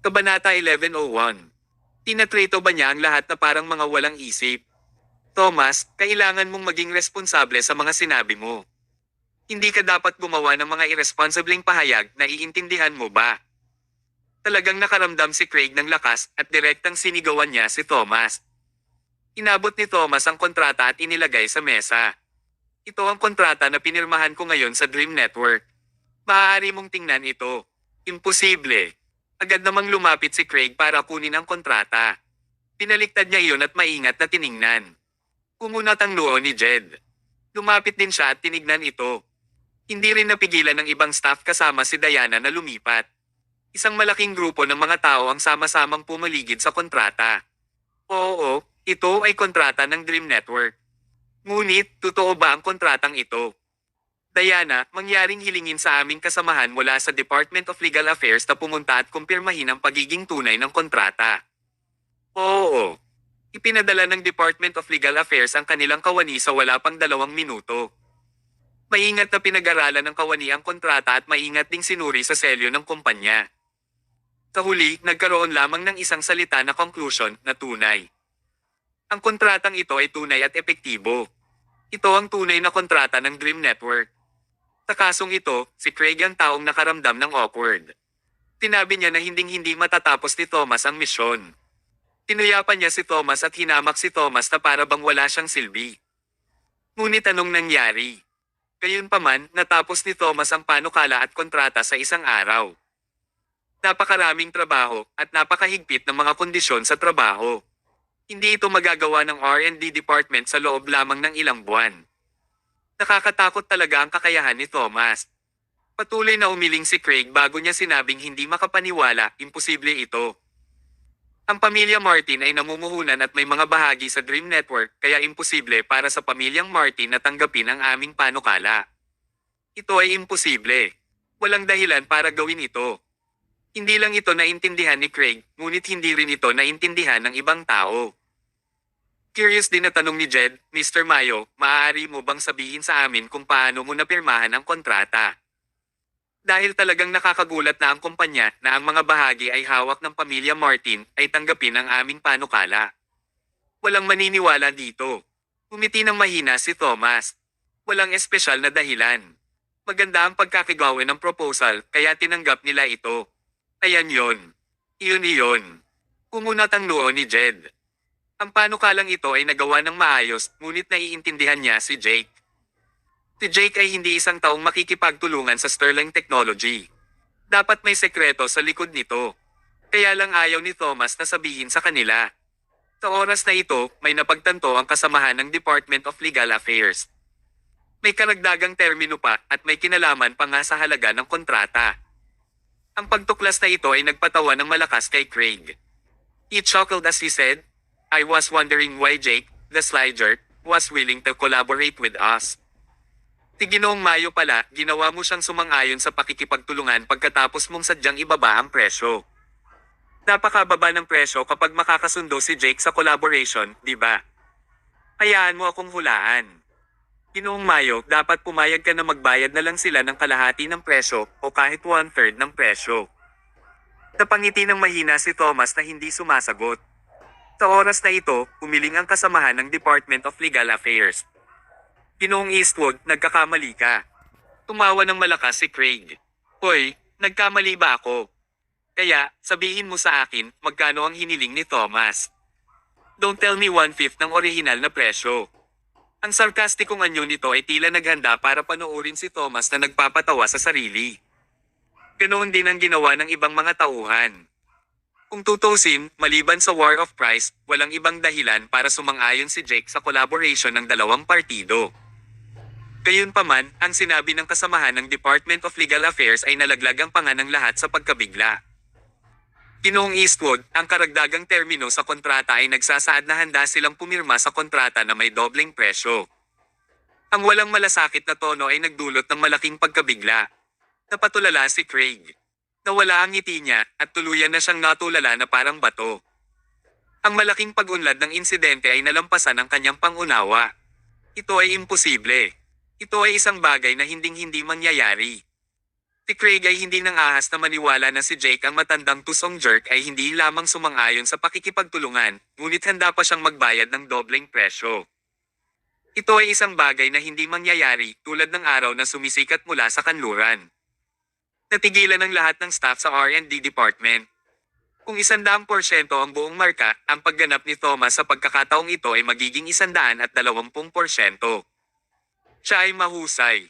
Kabanata 1101. Tinatrato ba niya ang lahat na parang mga walang isip? Thomas, kailangan mong maging responsable sa mga sinabi mo. Hindi ka dapat gumawa ng mga irresponsibleng pahayag na iintindihan mo ba? Talagang nakaramdam si Craig ng lakas at direktang sinigawan niya si Thomas. Inabot ni Thomas ang kontrata at inilagay sa mesa. Ito ang kontrata na pinirmahan ko ngayon sa Dream Network. Maaari mong tingnan ito. Imposible. Agad namang lumapit si Craig para kunin ang kontrata. Pinaliktad niya iyon at maingat na tiningnan. Kumunat ang noo ni Jed. Lumapit din siya at tinignan ito. Hindi rin napigilan ng ibang staff kasama si Diana na lumipat. Isang malaking grupo ng mga tao ang sama-samang pumaligid sa kontrata. Oo, ito ay kontrata ng Dream Network. Ngunit, totoo ba ang kontratang ito? Diana, mangyaring hilingin sa aming kasamahan mula sa Department of Legal Affairs na pumunta at kumpirmahin ang pagiging tunay ng kontrata. Oo. Ipinadala ng Department of Legal Affairs ang kanilang kawani sa wala pang 2 minuto. Maingat na pinag-aralan ng kawani ang kontrata at maingat ding sinuri sa selyo ng kumpanya. Sa huli, nagkaroon lamang ng isang salita na conclusion na tunay. Ang kontratang ito ay tunay at epektibo. Ito ang tunay na kontrata ng Dream Network. Sa kasong ito, si Craig ang taong nakaramdam ng awkward. Tinabi niya na hinding-hindi matatapos ni Thomas ang misyon. Tinuyapan niya si Thomas at hinamak si Thomas na para bang wala siyang silbi. Ngunit anong nangyari? Gayunpaman, natapos ni Thomas ang panukala at kontrata sa isang araw. Napakaraming trabaho at napakahigpit ng mga kondisyon sa trabaho. Hindi ito magagawa ng R&D department sa loob lamang ng ilang buwan. Nakakatakot talaga ang kakayahan ni Thomas. Patuloy na umiling si Craig bago niya sinabing hindi makapaniwala, imposible ito. Ang pamilya Martin ay namumuhunan at may mga bahagi sa Dream Network kaya imposible para sa pamilyang Martin na tanggapin ang aming panukala. Ito ay imposible. Walang dahilan para gawin ito. Hindi lang ito naintindihan ni Craig, ngunit hindi rin ito naintindihan ng ibang tao. Curious din na tanong ni Jed, Mr. Mayo, maaari mo bang sabihin sa amin kung paano mo napirmahan ang kontrata? Dahil talagang nakakagulat na ang kumpanya na ang mga bahagi ay hawak ng pamilya Martin ay tanggapin ang aming panukala. Walang maniniwala dito. Umiti ng mahina si Thomas. Walang espesyal na dahilan. Maganda ang pagkakagawa ng proposal kaya tinanggap nila ito. Ayan yon. Iyon. Kumunat ang noo ni Jed. Ang panukalang ito ay nagawa ng maayos, ngunit naiintindihan niya si Jake. Si Jake ay hindi isang taong makikipagtulungan sa Sterling Technology. Dapat may sekreto sa likod nito. Kaya lang ayaw ni Thomas na sabihin sa kanila. Sa oras na ito, may napagtanto ang kasamahan ng Department of Legal Affairs. May karagdagang termino pa at may kinalaman pa nga sa halaga ng kontrata. Ang pagtuklas na ito ay nagpatawa ng malakas kay Craig. He chuckled as he said, I was wondering why Jake, the sly jerk, was willing to collaborate with us. Si Ginoong Mayo pala, ginawa mo siyang sumang-ayon sa pakikipagtulungan pagkatapos mong sadyang ibaba ang presyo. Napakababa ng presyo kapag makakasundo si Jake sa collaboration, di ba? Hayaan mo akong hulaan. Ginoong Mayo, dapat pumayag ka na magbayad na lang sila ng kalahati ng presyo o kahit 1/3 ng presyo. Napangiti ng mahina si Thomas na hindi sumasagot. Sa oras na ito, umiling ang kasamahan ng Department of Legal Affairs. Ginoong Eastwood, nagkakamali ka. Tumawa ng malakas si Craig. Hoy, nagkamali ba ako? Kaya, sabihin mo sa akin, magkano ang hiniling ni Thomas? Don't tell me 1/5 ng orihinal na presyo. Ang sarkastikong anyo nito ay tila naghanda para panoorin si Thomas na nagpapatawa sa sarili. Ganoon din ang ginawa ng ibang mga tauhan. Kung tutusin, maliban sa war of price, walang ibang dahilan para sumang-ayon si Jake sa collaboration ng dalawang partido. Gayunpaman, ang sinabi ng kasamahan ng Department of Legal Affairs ay nalaglag ang panga ng lahat sa pagkabigla. Ginoong Eastwood, ang karagdagang termino sa kontrata ay nagsasaad na handa silang pumirma sa kontrata na may dobleng presyo. Ang walang malasakit na tono ay nagdulot ng malaking pagkabigla. Napatulala si Craig. Nawala ang ngiti niya at tuluyan na siyang natulala na parang bato. Ang malaking pag-unlad ng insidente ay nalampasan ang kanyang pangunawa. Ito ay imposible. Ito ay isang bagay na hinding-hindi mangyayari. Si Craig ay hindi nang ahas na maniwala na si Jake ang matandang tusong jerk ay hindi lamang sumang-ayon sa pakikipagtulungan, ngunit handa pa siyang magbayad ng dobleng presyo. Ito ay isang bagay na hindi mangyayari tulad ng araw na sumisikat mula sa kanluran. Natigilan ng lahat ng staff sa R&D department. Kung 100% ang buong marka, ang pagganap ni Thomas sa pagkakataong ito ay magiging 120%. Siya ay mahusay.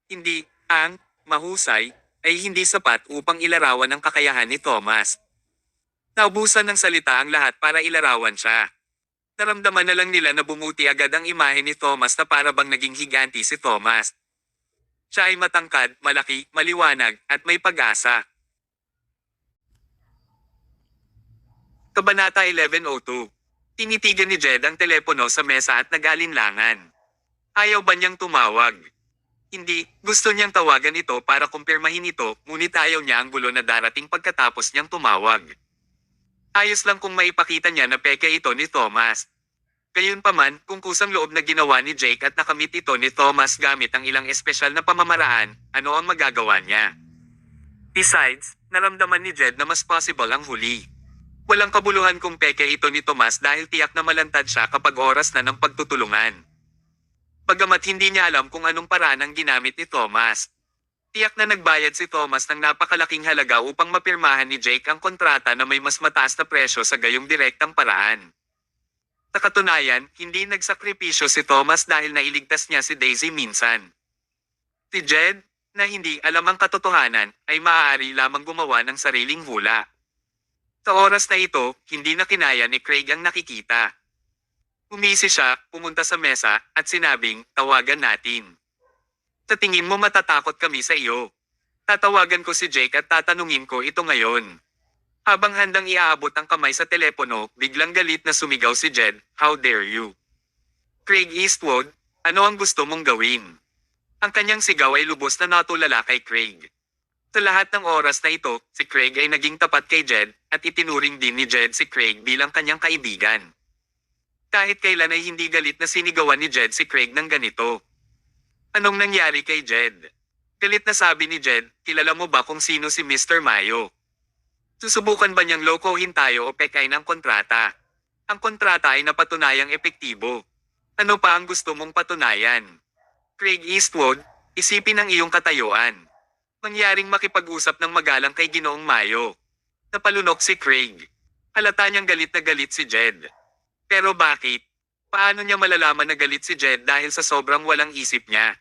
Hindi, ang mahusay ay hindi sapat upang ilarawan ang kakayahan ni Thomas. Naubusan ng salita ang lahat para ilarawan siya. Naramdaman na lang nila na bumuti agad ang imahe ni Thomas na para bang naging higanti si Thomas. Siya ay matangkad, malaki, maliwanag, at may pag-asa. Kabanata 11:02. Tinitigan ni Jed ang telepono sa mesa at nag-alinlangan. Ayaw ba niyang tumawag? Hindi, gusto niyang tawagan ito para kumpirmahin ito, ngunit ayaw niya ang gulo na darating pagkatapos niyang tumawag. Ayos lang kung maipakita niya na peke ito ni Thomas. Gayunpaman, kung kusang loob na ginawa ni Jake at nakamit ito ni Thomas gamit ang ilang espesyal na pamamaraan, ano ang magagawa niya? Besides, naramdaman ni Jed na mas possible ang huli. Walang kabuluhan kung peke ito ni Thomas dahil tiyak na malantad siya kapag oras na ng pagtutulungan. Bagamat hindi niya alam kung anong paraan ang ginamit ni Thomas. Tiyak na nagbayad si Thomas ng napakalaking halaga upang mapirmahan ni Jake ang kontrata na may mas mataas na presyo sa gayong direktang paraan. Sa katunayan, hindi nagsakripisyo si Thomas dahil nailigtas niya si Daisy minsan. Si Jed, na hindi alam ang katotohanan, ay maaari lamang gumawa ng sariling hula. Sa oras na ito, hindi na kinaya ni Craig ang nakikita. Umisi siya, pumunta sa mesa, at sinabing, tawagan natin. Sa tingin mo matatakot kami sa iyo. Tatawagan ko si Jake at tatanungin ko ito ngayon. Habang handang iaabot ang kamay sa telepono, biglang galit na sumigaw si Jed, how dare you? Craig Eastwood, ano ang gusto mong gawin? Ang kanyang sigaw ay lubos na natulala kay Craig. Sa lahat ng oras na ito, si Craig ay naging tapat kay Jed, at itinuring din ni Jed si Craig bilang kanyang kaibigan. Kahit kailan ay hindi galit na sinigawan ni Jed si Craig ng ganito. Anong nangyari kay Jed? Galit na sabi ni Jed, kilala mo ba kung sino si Mr. Mayo? Susubukan ba niyang lokohin tayo o pekay ng kontrata? Ang kontrata ay napatunayang epektibo. Ano pa ang gusto mong patunayan? Craig Eastwood, isipin ang iyong katayuan. Mangyaring makipag-usap ng magalang kay Ginoong Mayo. Napalunok si Craig. Halata niyang galit na galit si Jed. Pero bakit? Paano niya malalaman na galit si Jed dahil sa sobrang walang isip niya?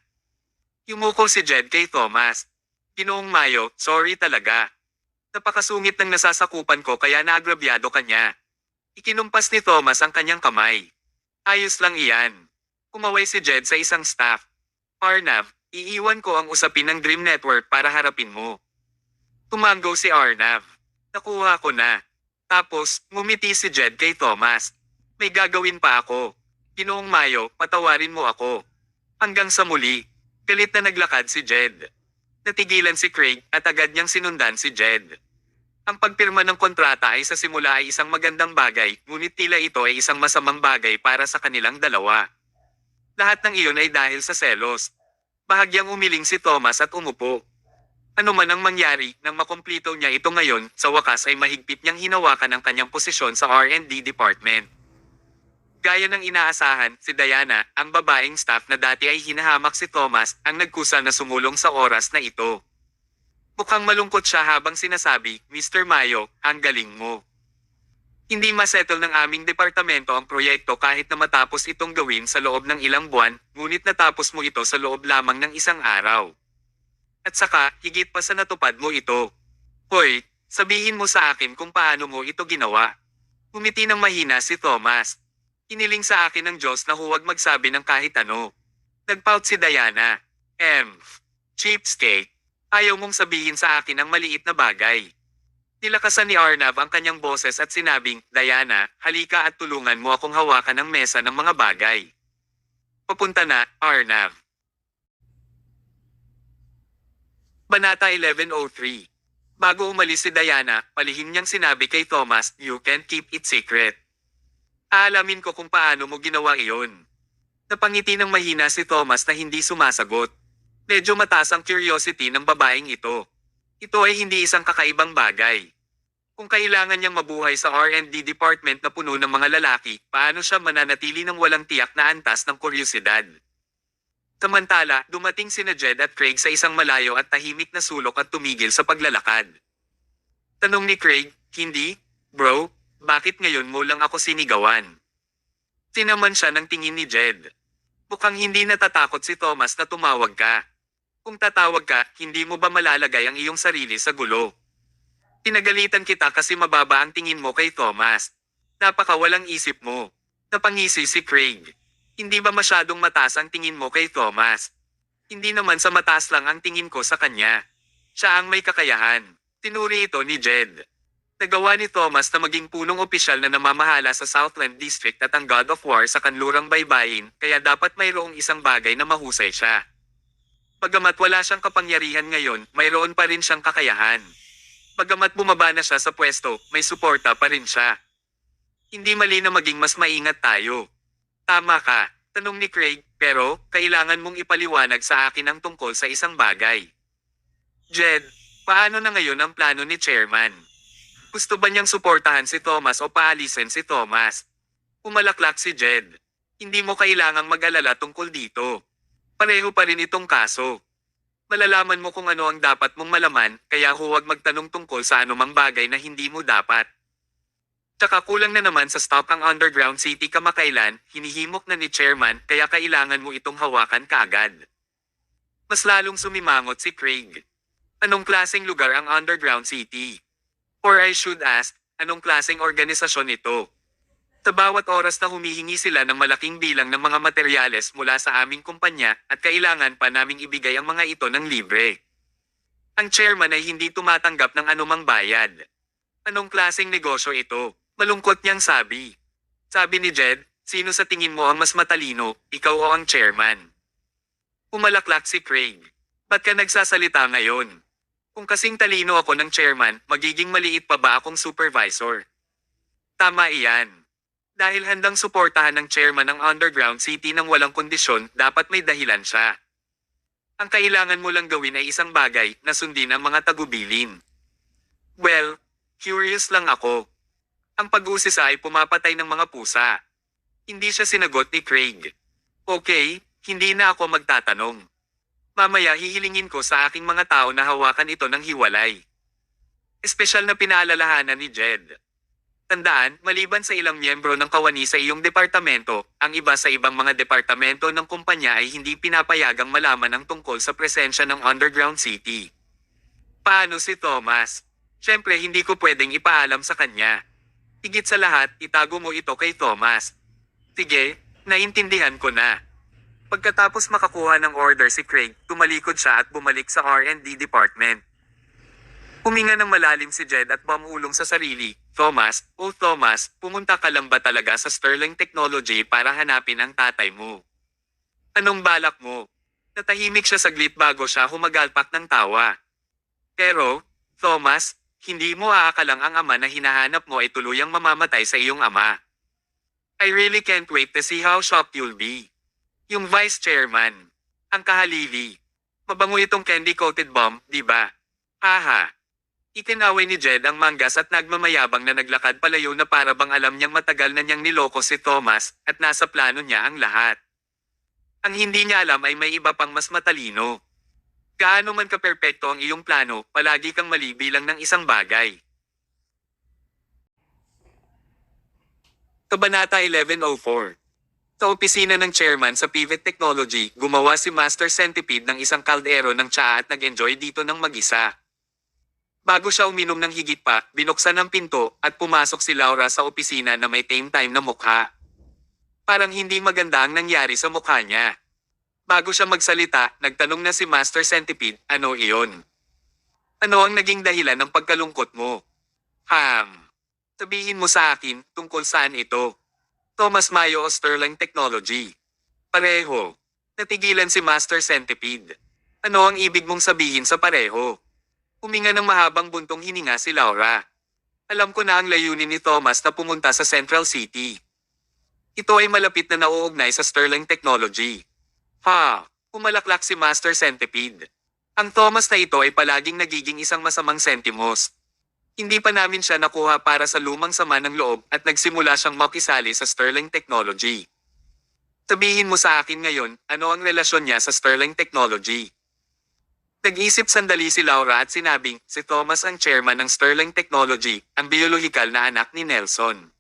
Yumuko si Jed kay Thomas. Ginoong Mayo, sorry talaga. Napakasungit ng nasasakupan ko kaya naagrabyado ka niya. Ikinumpas ni Thomas ang kanyang kamay. Ayos lang iyan. Kumaway si Jed sa isang staff. Arnav, iiwan ko ang usapin ng Dream Network para harapin mo. Tumango si Arnav. Nakuha ko na. Tapos, ngumiti si Jed kay Thomas. May gagawin pa ako. Ginoong Mayo, patawarin mo ako. Hanggang sa muli, galit na naglakad si Jed. Natigilan si Craig at agad niyang sinundan si Jed. Ang pagpirma ng kontrata ay sa simula ay isang magandang bagay, ngunit tila ito ay isang masamang bagay para sa kanilang dalawa. Lahat ng iyon ay dahil sa selos. Bahagyang umiling si Thomas at umupo. Ano man ang mangyari, nang makumplito niya ito ngayon, sa wakas ay mahigpit niyang hinawakan ang kanyang posisyon sa R&D department. Gaya ng inaasahan, si Diana, ang babaeng staff na dati ay hinahamak si Thomas, ang nagkusa na sumulong sa oras na ito. Mukhang malungkot siya habang sinasabi, Mr. Mayo, ang galing mo. Hindi masettle ng aming departamento ang proyekto kahit na matapos itong gawin sa loob ng ilang buwan, ngunit natapos mo ito sa loob lamang ng isang araw. At saka, higit pa sa natupad mo ito. Hoy, sabihin mo sa akin kung paano mo ito ginawa. Umiti ng mahina si Thomas. Iniling sa akin ng Diyos na huwag magsabi ng kahit ano. Nagpout si Diana. Cheapskate. Ayaw mong sabihin sa akin ang maliit na bagay. Nilakasan ni Arnav ang kanyang boses at sinabing, Diana, halika at tulungan mo akong hawakan ng mesa ng mga bagay. Papunta na, Arnav. Banata 11:03. Bago umalis si Diana, palihim niyang sinabi kay Thomas, you can keep it secret. Aalamin ko kung paano mo ginawa iyon. Napangiti ng mahina si Thomas na hindi sumasagot. Medyo mataas ang curiosity ng babaeng ito. Ito ay hindi isang kakaibang bagay. Kung kailangan niyang mabuhay sa R&D department na puno ng mga lalaki, paano siya mananatili ng walang tiyak na antas ng kuryosidad? Samantala, dumating sina Jed at Craig sa isang malayo at tahimik na sulok at tumigil sa paglalakad. Tanong ni Craig, hindi? Bro, bakit ngayon mo lang ako sinigawan? Tinaman siya ng tingin ni Jed. Mukhang hindi natatakot si Thomas na tumawag ka. Kung tatawag ka, hindi mo ba malalagay ang iyong sarili sa gulo? Pinagalitan kita kasi mababa ang tingin mo kay Thomas. Napakawalang isip mo. Napangisi si Craig. Hindi ba masyadong mataas ang tingin mo kay Thomas? Hindi naman sa mataas lang ang tingin ko sa kanya. Siya ang may kakayahan. Tinuri ito ni Jed. Nagawa ni Thomas na maging punong opisyal na namamahala sa Southland District at ang God of War sa kanlurang baybayin, kaya dapat mayroong isang bagay na mahusay siya. Bagamat wala siyang kapangyarihan ngayon, mayroon pa rin siyang kakayahan. Bagamat bumaba na siya sa pwesto, may suporta pa rin siya. Hindi mali na maging mas maingat tayo. Tama ka, tanong ni Craig, pero kailangan mong ipaliwanag sa akin ang tungkol sa isang bagay. Jed, paano na ngayon ang plano ni Chairman? Gusto ba niyang suportahan si Thomas o paalisin si Thomas? Umalaklak si Jed. Hindi mo kailangang mag-alala tungkol dito. Pareho pa rin itong kaso. Malalaman mo kung ano ang dapat mong malaman, kaya huwag magtanong tungkol sa anumang bagay na hindi mo dapat. Tsaka kulang na naman sa stock ang Underground City kamakailan, hinihimok na ni Chairman, kaya kailangan mo itong hawakan kaagad. Mas lalong sumimangot si Craig. Anong klaseng lugar ang Underground City? Or I should ask, anong klaseng organisasyon ito? Sa bawat oras na humihingi sila ng malaking bilang ng mga materyales mula sa aming kumpanya at kailangan pa naming ibigay ang mga ito ng libre. Ang chairman ay hindi tumatanggap ng anumang bayad. Anong klaseng negosyo ito? Malungkot niyang sabi. Sabi ni Jed, sino sa tingin mo ang mas matalino, ikaw o ang chairman? Umalaklak si Craig. Ba't ka nagsasalita ngayon? Kung kasing talino ako ng chairman, magiging maliit pa ba akong supervisor? Tama iyan. Dahil handang suportahan ng chairman ng Underground City ng walang kondisyon, dapat may dahilan siya. Ang kailangan mo lang gawin ay isang bagay na sundin ang mga tagubilin. Well, curious lang ako. Ang pag-uusisa ay pumapatay ng mga pusa. Hindi siya sinagot ni Craig. Okay, hindi na ako magtatanong. Mamaya hihilingin ko sa aking mga tao na hawakan ito ng hiwalay. Espesyal na pinaalalahanan ni Jed. Tandaan, maliban sa ilang miyembro ng kawani sa iyong departamento, ang iba sa ibang mga departamento ng kumpanya ay hindi pinapayagang malaman ang tungkol sa presensya ng Underground City. Paano si Thomas? Siyempre hindi ko pwedeng ipaalam sa kanya. Higit sa lahat, itago mo ito kay Thomas. Sige, naintindihan ko na. Pagkatapos makakuha ng order si Craig, tumalikod siya at bumalik sa R&D department. Huminga ng malalim si Jed at bumulong sa sarili, Thomas, Thomas, pumunta ka lang ba talaga sa Sterling Technology para hanapin ang tatay mo? Anong balak mo? Natahimik siya saglit bago siya humagalpak ng tawa. Pero, Thomas, hindi mo aakalang ang ama na hinahanap mo ay tuluyang mamamatay sa iyong ama. I really can't wait to see how shocked you'll be. Yung vice chairman. Ang kahalili. Mabango itong candy-coated bomb, di ba? Haha. Itinaway ni Jed ang manggas at nagmamayabang na naglakad palayo na para bang alam niyang matagal na niyang niloko si Thomas at nasa plano niya ang lahat. Ang hindi niya alam ay may iba pang mas matalino. Gaano man kaperpekto ang iyong plano, palagi kang mali bilang ng isang bagay. Kabanata 1104. Sa opisina ng chairman sa Pivot Technology, gumawa si Master Centipede ng isang kaldero ng tsaa at nag-enjoy dito ng mag-isa. Bago siya uminom ng higit pa, binuksan ang pinto at pumasok si Laura sa opisina na may tame time na mukha. Parang hindi maganda ang nangyari sa mukha niya. Bago siya magsalita, nagtanong na si Master Centipede, ano iyon? Ano ang naging dahilan ng pagkalungkot mo? Sabihin mo sa akin, tungkol saan ito? Thomas Mayo o Sterling Technology? Pareho. Natigilan si Master Centipede. Ano ang ibig mong sabihin sa pareho? Huminga ng mahabang buntong hininga si Laura. Alam ko na ang layunin ni Thomas na pumunta sa Central City. Ito ay malapit na nauugnay sa Sterling Technology. Pumalaklak si Master Centipede. Ang Thomas na ito ay palaging nagiging isang masamang sentimos. Hindi pa namin siya nakuha para sa lumang sama ng loob at nagsimula siyang makisali sa Sterling Technology. Sabihin mo sa akin ngayon, ano ang relasyon niya sa Sterling Technology? Nag-isip sandali si Laura at sinabing, si Thomas ang chairman ng Sterling Technology, ang biolohikal na anak ni Nelson.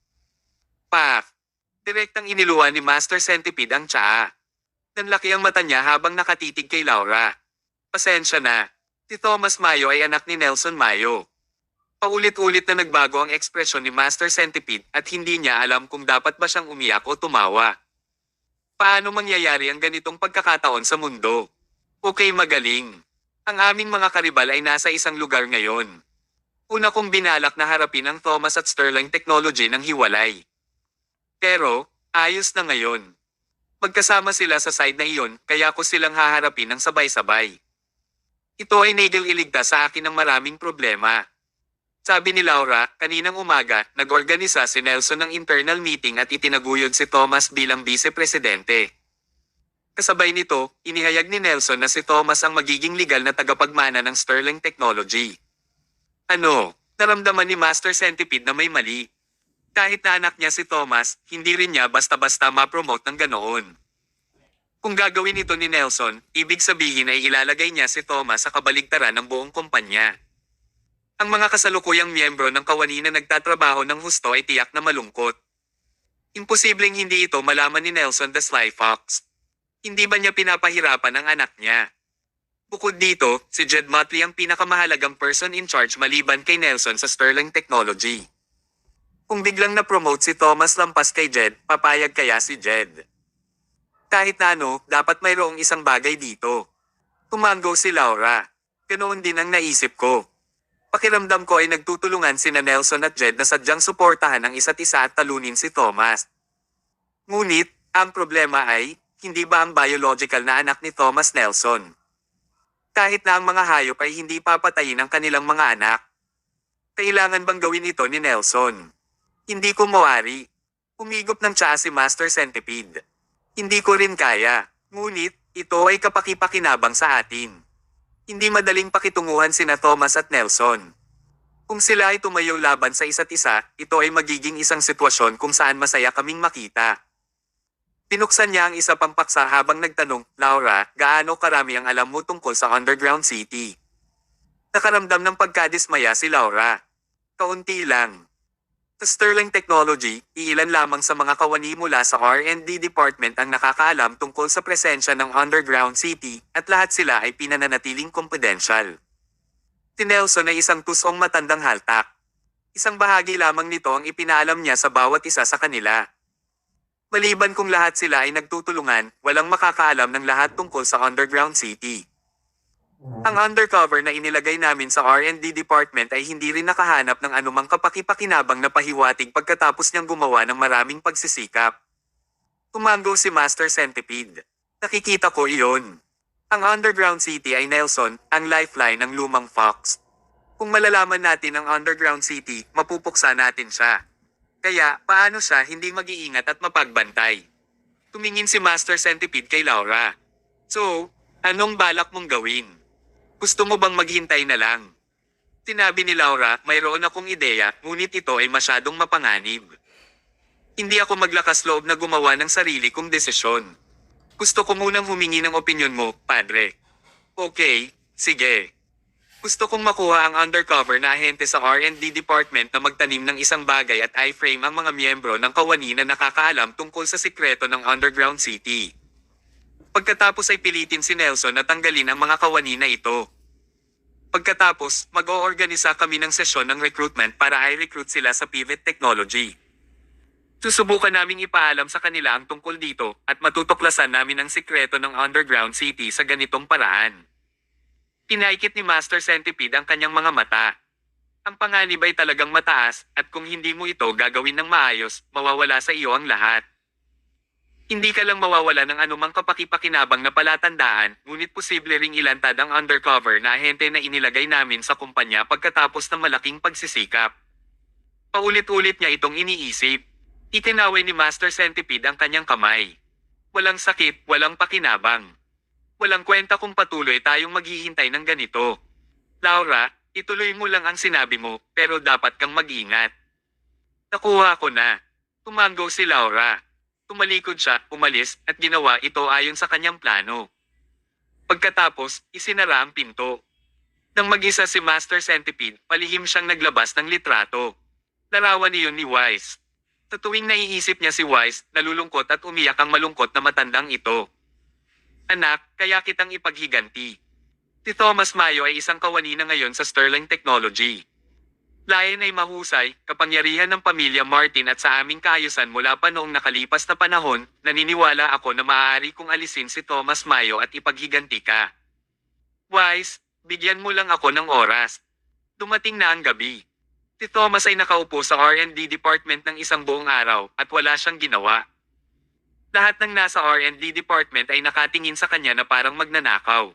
Paf! Direktang iniluwa ni Master Centipede ang tsaa. Nanlaki ang mata niya habang nakatitig kay Laura. Pasensya na. Si Thomas Mayo ay anak ni Nelson Mayo. Paulit-ulit na nagbago ang ekspresyon ni Master Centipede at hindi niya alam kung dapat ba siyang umiyak o tumawa. Paano mangyayari ang ganitong pagkakataon sa mundo? Okay, magaling. Ang aming mga karibal ay nasa isang lugar ngayon. Una kong binalak na harapin ang Thomas at Sterling Technology ng hiwalay. Pero, ayos na ngayon. Magkasama sila sa side na iyon, kaya ko silang haharapin ng sabay-sabay. Ito ay iligtas sa akin ng maraming problema. Sabi ni Laura, kaninang umaga, nag-organisa si Nelson ng internal meeting at itinaguyod si Thomas bilang vice-presidente. Kasabay nito, inihayag ni Nelson na si Thomas ang magiging legal na tagapagmana ng Sterling Technology. Ano, naramdaman ni Master Centipede na may mali. Kahit na anak niya si Thomas, hindi rin niya basta-basta ma-promote ng ganoon. Kung gagawin ito ni Nelson, ibig sabihin ay ilalagay niya si Thomas sa kabaligtaran ng buong kumpanya. Ang mga kasalukuyang miyembro ng kawani na nagtatrabaho ng husto ay tiyak na malungkot. Imposibleng hindi ito malaman ni Nelson the Sly Fox. Hindi ba niya pinapahirapan ang anak niya? Bukod dito, si Jed Motley ang pinakamahalagang person in charge maliban kay Nelson sa Sterling Technology. Kung biglang na-promote si Thomas lampas kay Jed, papayag kaya si Jed? Kahit na ano, dapat mayroong isang bagay dito. Tumango si Laura. Ganoon din ang naisip ko. Pakiramdam ko ay nagtutulungan sina Nelson at Jed na sadyang suportahan ang isa't isa at talunin si Thomas. Ngunit, ang problema ay, hindi ba ang biological na anak ni Thomas Nelson? Kahit na ang mga hayop ay hindi papatayin ang kanilang mga anak. Kailangan bang gawin ito ni Nelson? Hindi ko mawari. Umigop ng tsaa si Master Centipede. Hindi ko rin kaya. Ngunit, ito ay kapaki-pakinabang sa atin. Hindi madaling pakitunguhan sina Thomas at Nelson. Kung sila ay tumayo laban sa isa't isa, ito ay magiging isang sitwasyon kung saan masaya kaming makita. Pinuksan niya ang isa pang paksa habang nagtanong, Laura, gaano karami ang alam mo tungkol sa Underground City? Nakaramdam ng pagkadismaya si Laura. Kaunti lang. Sa Sterling Technology, iilan lamang sa mga kawani mula sa R&D Department ang nakakaalam tungkol sa presensya ng Underground City at lahat sila ay pinananatiling confidential. Si Nelson ay isang tusong matandang haltak. Isang bahagi lamang nito ang ipinaalam niya sa bawat isa sa kanila. Maliban kung lahat sila ay nagtutulungan, walang makakaalam ng lahat tungkol sa Underground City. Ang undercover na inilagay namin sa R&D Department ay hindi rin nakahanap ng anumang kapaki-pakinabang na pahiwatig pagkatapos niyang gumawa ng maraming pagsisikap. Tumango si Master Centipede. Nakikita ko iyon. Ang Underground City ay Nelson, ang lifeline ng lumang Fox. Kung malalaman natin ang Underground City, mapupuksa natin siya. Kaya, paano siya hindi mag-iingat at mapagbantay? Tumingin si Master Centipede kay Laura. So, anong balak mong gawin? Gusto mo bang maghintay na lang? Sinabi ni Laura, mayroon akong ideya, ngunit ito ay masyadong mapanganib. Hindi ako maglakas loob na gumawa ng sarili kong desisyon. Gusto ko munang humingi ng opinyon mo, padre. Okay, sige. Gusto kong makuha ang undercover na ahente sa R&D Department na magtanim ng isang bagay at i-frame ang mga miyembro ng kawani na nakakaalam tungkol sa sikreto ng Underground City. Pagkatapos ay pilitin si Nelson na tanggalin ang mga kawani na ito. Pagkatapos, mag-oorganisa kami ng sesyon ng recruitment para i-recruit sila sa Pivot Technology. Susubukan naming ipaalam sa kanila ang tungkol dito at matutuklasan namin ang sikreto ng Underground City sa ganitong paraan. Pinaikit ni Master Centipede ang kanyang mga mata. Ang panganib ay talagang mataas at kung hindi mo ito gagawin ng maayos, mawawala sa iyo ang lahat. Hindi ka lang mawawala ng anumang kapaki-pakinabang na palatandaan, ngunit posible ring ilantad ang undercover na ahente na inilagay namin sa kumpanya pagkatapos ng malaking pagsisikap. Paulit-ulit niya itong iniisip. Itinaway ni Master Centipede ang kanyang kamay. Walang sakit, walang pakinabang. Walang kwenta kung patuloy tayong maghihintay ng ganito. Laura, ituloy mo lang ang sinabi mo, pero dapat kang mag-ingat. Nakuha ko na. Tumango si Laura. Tumalikod siya, umalis, at ginawa ito ayon sa kanyang plano. Pagkatapos, isinara ang pinto. Nang mag-isa si Master Centipede, palihim siyang naglabas ng litrato. Larawan iyon ni Wise. Sa tuwing naiisip niya si Wise, nalulungkot at umiyak ang malungkot na matandang ito. Anak, kaya kitang ipaghiganti. Si Thomas Mayo ay isang kawani na ngayon sa Sterling Technology. Layan ay mahusay, kapangyarihan ng pamilya Martin at sa aming kaayusan mula pa noong nakalipas na panahon, naniniwala ako na maaari kong alisin si Thomas Mayo at ipaghiganti ka. Wise, bigyan mo lang ako ng oras. Dumating na ang gabi. Si Thomas ay nakaupo sa R&D department ng isang buong araw at wala siyang ginawa. Lahat ng nasa R&D department ay nakatingin sa kanya na parang magnanakaw.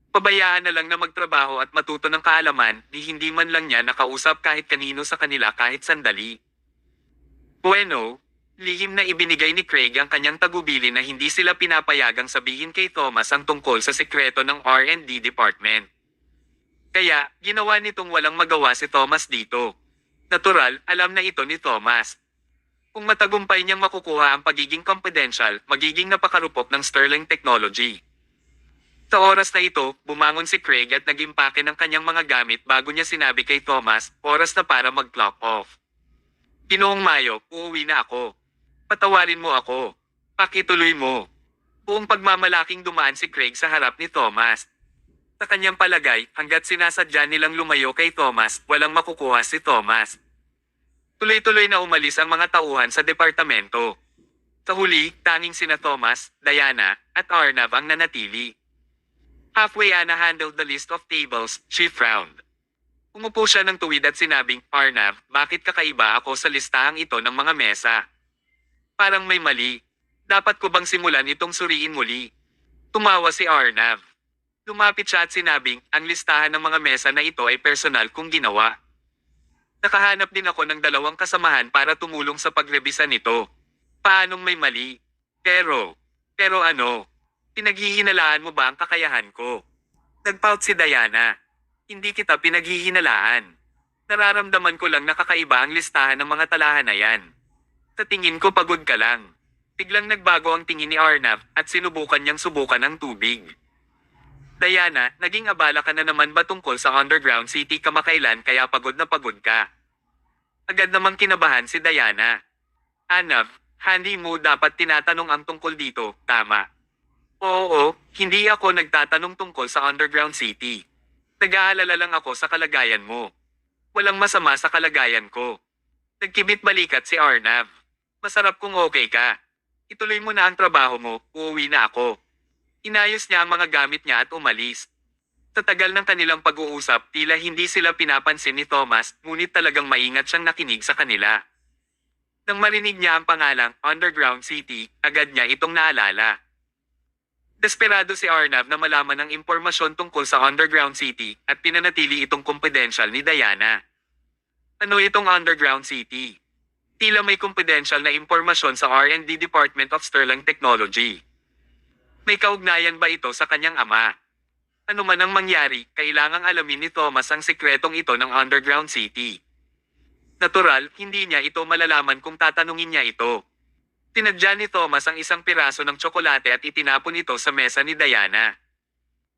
Pabayaan na lang na magtrabaho at matuto ng kaalaman, di hindi man lang niya nakausap kahit kanino sa kanila kahit sandali. Bueno, lihim na ibinigay ni Craig ang kanyang tagubili na hindi sila pinapayagang sabihin kay Thomas ang tungkol sa sekreto ng R&D department. Kaya, ginawa nitong walang magawa si Thomas dito. Natural, alam na ito ni Thomas. Kung matagumpay niyang makukuha ang pagiging confidential, magiging napakarupok ng Sterling Technology. Sa oras na ito, bumangon si Craig at nag-impake ng kanyang mga gamit bago niya sinabi kay Thomas, oras na para mag-clock off. Ginoong Mayo, uuwi na ako. Patawarin mo ako. Pakituloy mo. Buong pagmamalaking dumaan si Craig sa harap ni Thomas. Sa kanyang palagay, hanggat sinasadya nilang lumayo kay Thomas, walang makukuha si Thomas. Tuloy-tuloy na umalis ang mga tauhan sa departamento. Sa huli, tanging sina Thomas, Diana, at Arnav ang nanatili. Halfway Anna handled the list of tables, she frowned. Umupo siya ng tuwid at sinabing, Arnav, bakit kakaiba ako sa listahang ito ng mga mesa? Parang may mali. Dapat ko bang simulan itong suriin muli? Tumawa si Arnav. Lumapit siya at sinabing, ang listahan ng mga mesa na ito ay personal kong ginawa. Nakahanap din ako ng 2 kasamahan para tumulong sa pagrebisa nito. Paanong may mali? Pero ano? Pinaghihinalaan mo ba ang kakayahan ko? Nagpout si Diana. Hindi kita pinaghihinalaan. Nararamdaman ko lang na kakaiba ang listahan ng mga talahan na yan. Sa tingin ko pagod ka lang. Biglang nagbago ang tingin ni Arnav at sinubukan niyang subukan ang tubig. Diana, naging abala ka na naman ba tungkol sa underground city kamakailan kaya pagod na pagod ka? Agad namang kinabahan si Diana. Arnav, hindi mo dapat tinatanong ang tungkol dito, tama? Oo, hindi ako nagtatanong tungkol sa underground city. Nag-aalala lang ako sa kalagayan mo. Walang masama sa kalagayan ko. Nagkibit balikat si Arnav. Masarap kung okay ka. Ituloy mo na ang trabaho mo, uuwi na ako. Inayos niya ang mga gamit niya at umalis. Sa tagal ng kanilang pag-uusap, tila hindi sila pinapansin ni Thomas, ngunit talagang maingat siyang nakinig sa kanila. Nang marinig niya ang pangalang Underground City, agad niya itong naalala. Desperado si Arnav na malaman ang impormasyon tungkol sa Underground City at pinanatili itong confidential ni Diana. Ano itong Underground City? Tila may confidential na impormasyon sa R&D Department of Sterling Technology. May kaugnayan ba ito sa kanyang ama? Ano man ang mangyari, kailangang alamin ni Thomas ang sikretong ito ng Underground City. Natural, hindi niya ito malalaman kung tatanungin niya ito. Tinadya ni Thomas ang isang piraso ng tsokolate at itinapon ito sa mesa ni Diana.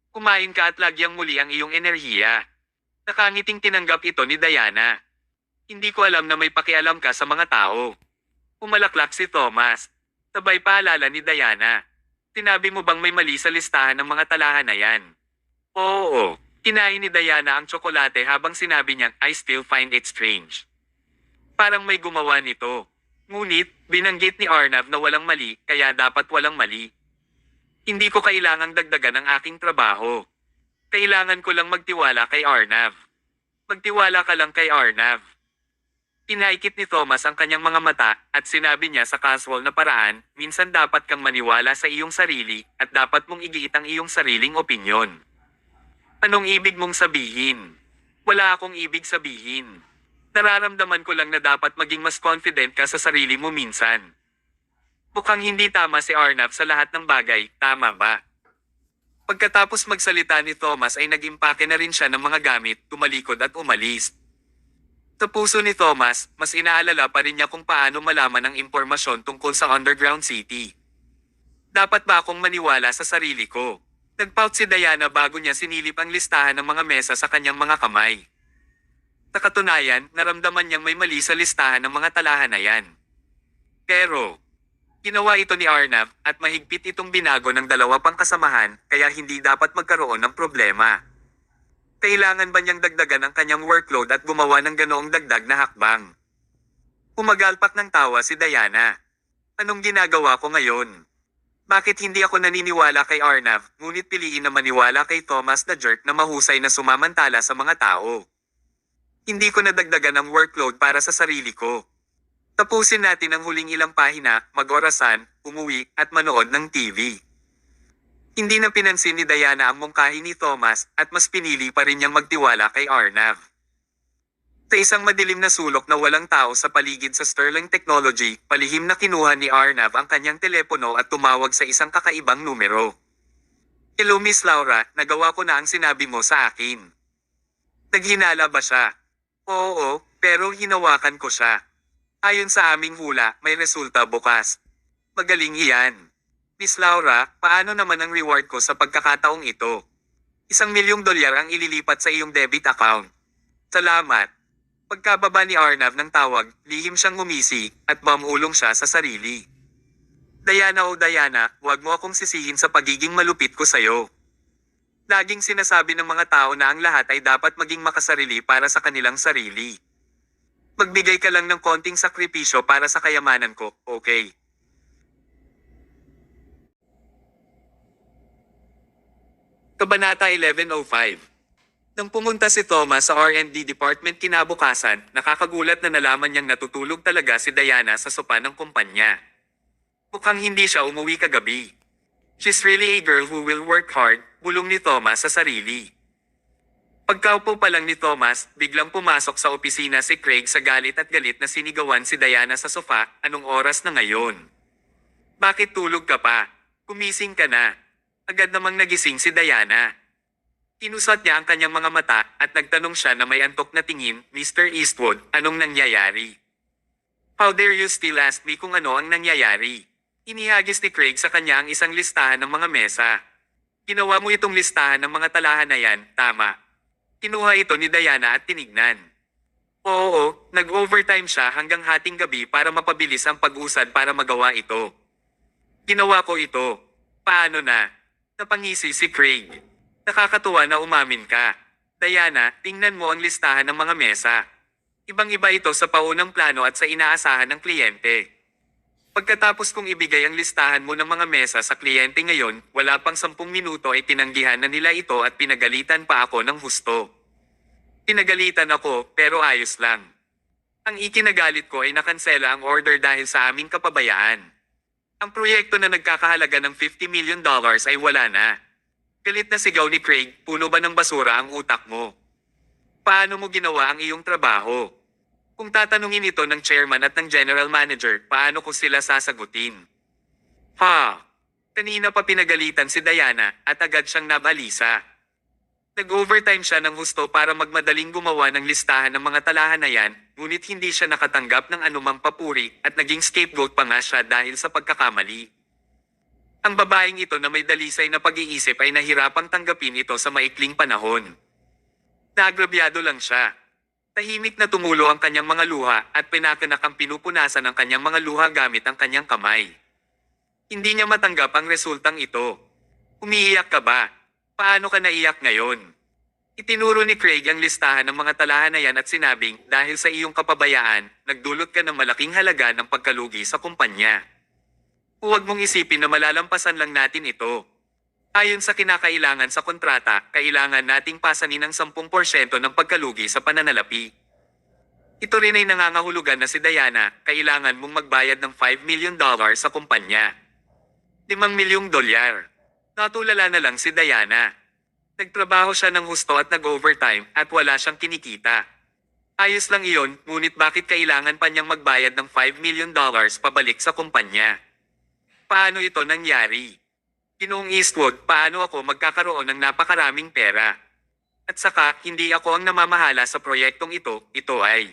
Kumain ka at lagyang muli ang iyong enerhiya. Nakangiting tinanggap ito ni Diana. Hindi ko alam na may pakialam ka sa mga tao. Umalaklak si Thomas. Sabay paalala ni Diana. Sinabi mo bang may mali sa listahan ng mga talahan na yan? Oo. Kinain ni Diana ang tsokolate habang sinabi niyang, I still find it strange. Parang may gumawa nito. Ngunit, binanggit ni Arnav na walang mali, kaya dapat walang mali. Hindi ko kailangang dagdagan ang aking trabaho. Kailangan ko lang magtiwala kay Arnav. Magtiwala ka lang kay Arnav. Pinaikit ni Thomas ang kanyang mga mata at sinabi niya sa casual na paraan, minsan dapat kang maniwala sa iyong sarili at dapat mong igiit ang iyong sariling opinyon. Anong ibig mong sabihin? Wala akong ibig sabihin. Nararamdaman ko lang na dapat maging mas confident ka sa sarili mo minsan. Mukhang hindi tama si Arnav sa lahat ng bagay, tama ba? Pagkatapos magsalita ni Thomas ay nag-impake na rin siya ng mga gamit, tumalikod at umalis. Sa puso ni Thomas, mas inaalala pa rin niya kung paano malaman ang impormasyon tungkol sa Underground City. Dapat ba akong maniwala sa sarili ko? Nagpout si Diana bago niya sinilip ang listahan ng mga mesa sa kanyang mga kamay. Sa katunayan, naramdaman niyang may mali sa listahan ng mga talahan na yan. Pero, ginawa ito ni Arnav at mahigpit itong binago ng dalawa pang kasamahan kaya hindi dapat magkaroon ng problema. Kailangan ba niyang dagdagan ang kanyang workload at gumawa ng ganoong dagdag na hakbang? Umagalpak ng tawa si Diana. Anong ginagawa ko ngayon? Bakit hindi ako naniniwala kay Arnav, ngunit piliin na maniwala kay Thomas the jerk na mahusay na sumamantala sa mga tao? Hindi ko nadagdagan ang workload para sa sarili ko. Tapusin natin ang huling ilang pahina, mag-orasan, umuwi, at manood ng TV. Hindi na pinansin ni Diana ang mungkahi ni Thomas at mas pinili pa rin niyang magtiwala kay Arnav. Sa isang madilim na sulok na walang tao sa paligid sa Sterling Technology, palihim na kinuha ni Arnav ang kanyang telepono at tumawag sa isang kakaibang numero. Hello Miss Laura, nagawa ko na ang sinabi mo sa akin. Naghinala ba siya? Oo, pero hinawakan ko siya. Ayon sa aming hula, may resulta bukas. Magaling iyan. Miss Laura, paano naman ang reward ko sa pagkakataong ito? $1,000,000 ang ililipat sa iyong debit account. Salamat. Pagkababa ni Arnav ng tawag, lihim siyang ngumisi, at bumulong siya sa sarili. Diana o Diana, huwag mo akong sisihin sa pagiging malupit ko sa'yo. Laging sinasabi ng mga tao na ang lahat ay dapat maging makasarili para sa kanilang sarili. Magbigay ka lang ng konting sakripisyo para sa kayamanan ko, okay? Kabanata 1105. Nang pumunta si Thomas sa R&D department kinabukasan, nakakagulat na nalaman niyang natutulog talaga si Diana sa sopa ng kumpanya. Mukhang hindi siya umuwi kagabi. She's really a girl who will work hard, bulong ni Thomas sa sarili. Pagkaupo pa lang ni Thomas, biglang pumasok sa opisina si Craig sa galit at galit na sinigawan si Diana sa sofa, anong oras na ngayon? Bakit tulog ka pa? Kumising ka na. Agad namang nagising si Diana. Kinusat niya ang kanyang mga mata at nagtanong siya na may antok na tingin, Mr. Eastwood, anong nangyayari? How dare you still ask me kung ano ang nangyayari? Inihagis ni Craig sa kanya ang isang listahan ng mga mesa. Ginawa mo itong listahan ng mga talahan na yan, tama. Kinuha ito ni Diana at tinignan. Oo, nag-overtime siya hanggang hating gabi para mapabilis ang pag-usad para magawa ito. Ginawa ko ito. Paano na? Napangisi si Craig. Nakakatuwa na umamin ka. Diana, tingnan mo ang listahan ng mga mesa. Ibang-iba ito sa paunang plano at sa inaasahan ng kliyente. Pagkatapos kong ibigay ang listahan mo ng mga mesa sa kliyente ngayon, wala pang 10 minuto ay tinanggihan na nila ito at pinagalitan pa ako ng husto. Pinagalitan ako, pero ayos lang. Ang ikinagalit ko ay nakansela ang order dahil sa aming kapabayaan. Ang proyekto na nagkakahalaga ng $50 million ay wala na. Galit na sigaw ni Craig, puno ba ng basura ang utak mo? Paano mo ginawa ang iyong trabaho? Kung tatanungin ito ng chairman at ng general manager, paano ko sila sasagutin? Ha! Kanina pa pinagalitan si Diana at agad siyang nabalisa. Nag-overtime siya ng husto para magmadaling gumawa ng listahan ng mga talahan na yan, ngunit hindi siya nakatanggap ng anumang papuri at naging scapegoat pa nga siya dahil sa pagkakamali. Ang babaeng ito na may dalisay na pag-iisip ay nahirapang tanggapin ito sa maikling panahon. Naagrabyado lang siya. Tahimik na tumulo ang kanyang mga luha at pinakanak ang pinupunasan ng kanyang mga luha gamit ang kanyang kamay. Hindi niya matanggap ang resultang ito. Umiiyak ka ba? Paano ka naiyak ngayon? Itinuro ni Craig ang listahan ng mga talahan na yan at sinabing, dahil sa iyong kapabayaan, nagdulot ka ng malaking halaga ng pagkalugi sa kumpanya. Huwag mong isipin na malalampasan lang natin ito. Ayon sa kinakailangan sa kontrata, kailangan nating pasanin ng 10% ng pagkalugi sa pananalapi. Ito rin ay nangangahulugan na si Diana, kailangan mong magbayad ng $5 million sa kumpanya. $5 milyong. Natulala na lang si Diana. Nagtrabaho siya ng husto at nag-overtime at wala siyang kinikita. Ayos lang iyon, ngunit bakit kailangan pa niyang magbayad ng $5 million pabalik sa kumpanya? Paano ito nangyari? Ginoong Eastwood, paano ako magkakaroon ng napakaraming pera? At saka, hindi ako ang namamahala sa proyektong ito ay.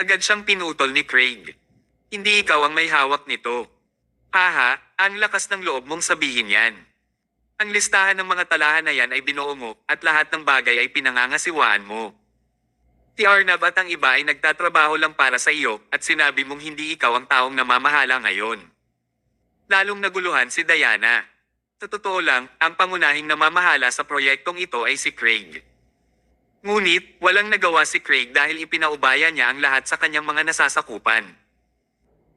Agad siyang pinutol ni Craig. Hindi ikaw ang may hawak nito. Haha, ang lakas ng loob mong sabihin yan. Ang listahan ng mga talahan na yan ay binuo mo at lahat ng bagay ay pinangangasiwaan mo. Si Arnab at ang iba ay nagtatrabaho lang para sa iyo at sinabi mong hindi ikaw ang taong namamahala ngayon. Lalong naguluhan si Diana. Sa totoo lang, ang pangunahing namamahala sa proyektong ito ay si Craig. Ngunit, walang nagawa si Craig dahil ipinaubaya niya ang lahat sa kanyang mga nasasakupan.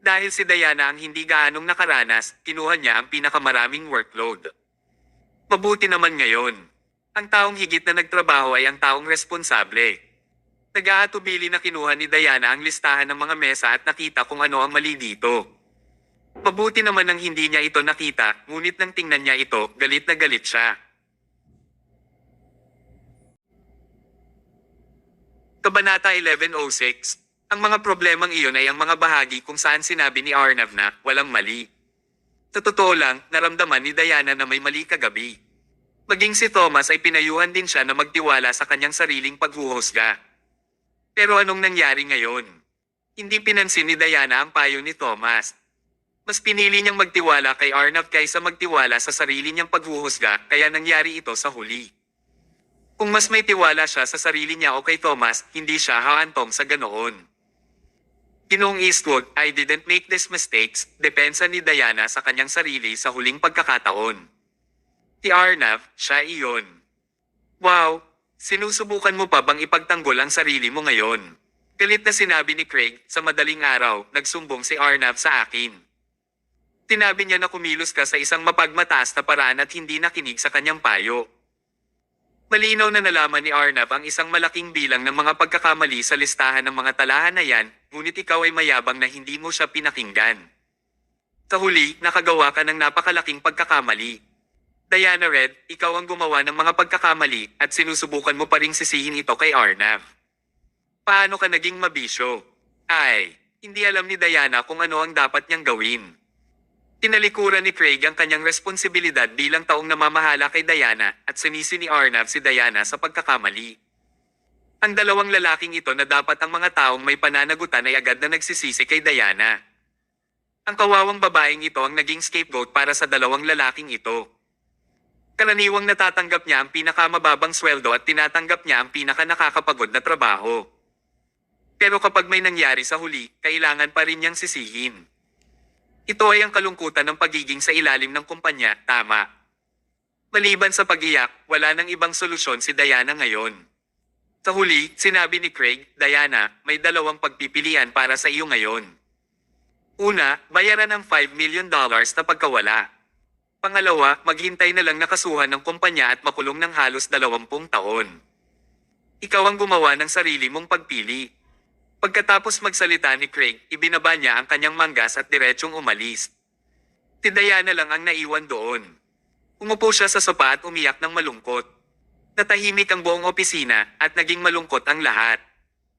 Dahil si Diana ang hindi gaanong nakaranas, kinuha niya ang pinakamaraming workload. Mabuti naman ngayon. Ang taong higit na nagtrabaho ay ang taong responsable. Nag-aatubili na kinuha ni Diana ang listahan ng mga mesa at nakita kung ano ang mali dito. Mabuti naman nang hindi niya ito nakita, ngunit nang tingnan niya ito, galit na galit siya. Kabanata 1106. Ang mga problemang iyon ay ang mga bahagi kung saan sinabi ni Arnav na walang mali. Sa totoo lang, naramdaman ni Diana na may mali kagabi. Maging si Thomas ay pinayuhan din siya na magtiwala sa kanyang sariling paghuhusga. Pero anong nangyari ngayon? Hindi pinansin ni Diana ang payo ni Thomas. Mas pinili niyang magtiwala kay Arnav kaysa magtiwala sa sarili niyang paghuhusga, kaya nangyari ito sa huli. Kung mas may tiwala siya sa sarili niya o kay Thomas, hindi siya haantong sa ganoon. Ginoong Eastwood, I didn't make these mistakes, depensa ni Diana sa kanyang sarili sa huling pagkakataon. Si Arnav, siya iyon. Wow, sinusubukan mo pa bang ipagtanggol ang sarili mo ngayon? Galit na sinabi ni Craig, sa madaling araw, nagsumbong si Arnav sa akin. Sinabi niya na kumilos ka sa isang mapagmataas na paraan at hindi nakinig sa kanyang payo. Malinaw na nalaman ni Arnav ang isang malaking bilang ng mga pagkakamali sa listahan ng mga talahan na yan, ngunit ikaw ay mayabang na hindi mo siya pinakinggan. Sa huli, nakagawa ka ng napakalaking pagkakamali. Diana Red, ikaw ang gumawa ng mga pagkakamali at sinusubukan mo pa ring sisihin ito kay Arnav. Paano ka naging mabisyo? Ay, hindi alam ni Diana kung ano ang dapat niyang gawin. Tinalikuran ni Craig ang kanyang responsibilidad bilang taong namamahala kay Diana at sinisi ni Arnav si Diana sa pagkakamali. Ang dalawang lalaking ito na dapat ang mga taong may pananagutan ay agad na nagsisisi kay Diana. Ang kawawang babaeng ito ang naging scapegoat para sa dalawang lalaking ito. Karaniwang natatanggap niya ang pinakamababang sweldo at tinatanggap niya ang pinakanakakapagod na trabaho. Pero kapag may nangyari sa huli, kailangan pa rin niyang sisihin. Ito ay ang kalungkutan ng pagiging sa ilalim ng kumpanya, tama. Maliban sa pag-iyak, wala nang ibang solusyon si Diana ngayon. Sa huli, sinabi ni Craig, Diana, may dalawang pagpipilian para sa iyo ngayon. Una, bayaran ng $5 million na pagkawala. Pangalawa, maghintay na lang nakasuhan ng kumpanya at makulong ng halos 20 taon. Ikaw ang gumawa ng sarili mong pagpili. Pagkatapos magsalita ni Craig, ibinaba niya ang kanyang manggas at diretsyong umalis. Si Diana lang ang naiwan doon. Umupo siya sa sopa at umiyak ng malungkot. Natahimik ang buong opisina at naging malungkot ang lahat.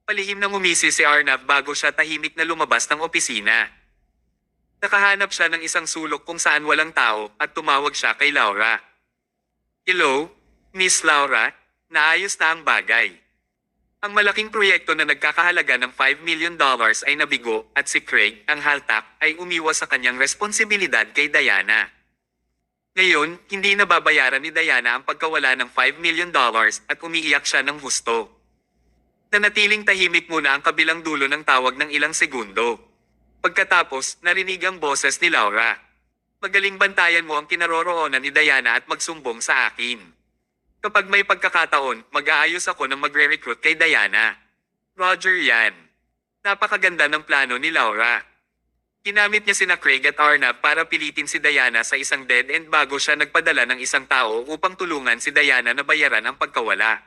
Palihim nang umisi si Arnav bago siya tahimik na lumabas ng opisina. Nakahanap siya ng isang sulok kung saan walang tao at tumawag siya kay Laura. Hello, Miss Laura, naayos na ang bagay. Ang malaking proyekto na nagkakahalaga ng $5 million ay nabigo at si Craig, ang haltak, ay umiwas sa kanyang responsibilidad kay Diana. Ngayon, hindi nababayaran ni Diana ang pagkawala ng $5 million at umiiyak siya ng husto. Nanatiling tahimik muna ang kabilang dulo ng tawag ng ilang segundo. Pagkatapos, narinig ang boses ni Laura. Magaling bantayan mo ang kinaroroonan ni Diana at magsumbong sa akin. Kapag may pagkakataon, mag-aayos ako ng magre-recruit kay Diana. Roger yan. Napakaganda ng plano ni Laura. Ginamit niya sina Craig at Arnav para pilitin si Diana sa isang dead end bago siya nagpadala ng isang tao upang tulungan si Diana na bayaran ang pagkawala.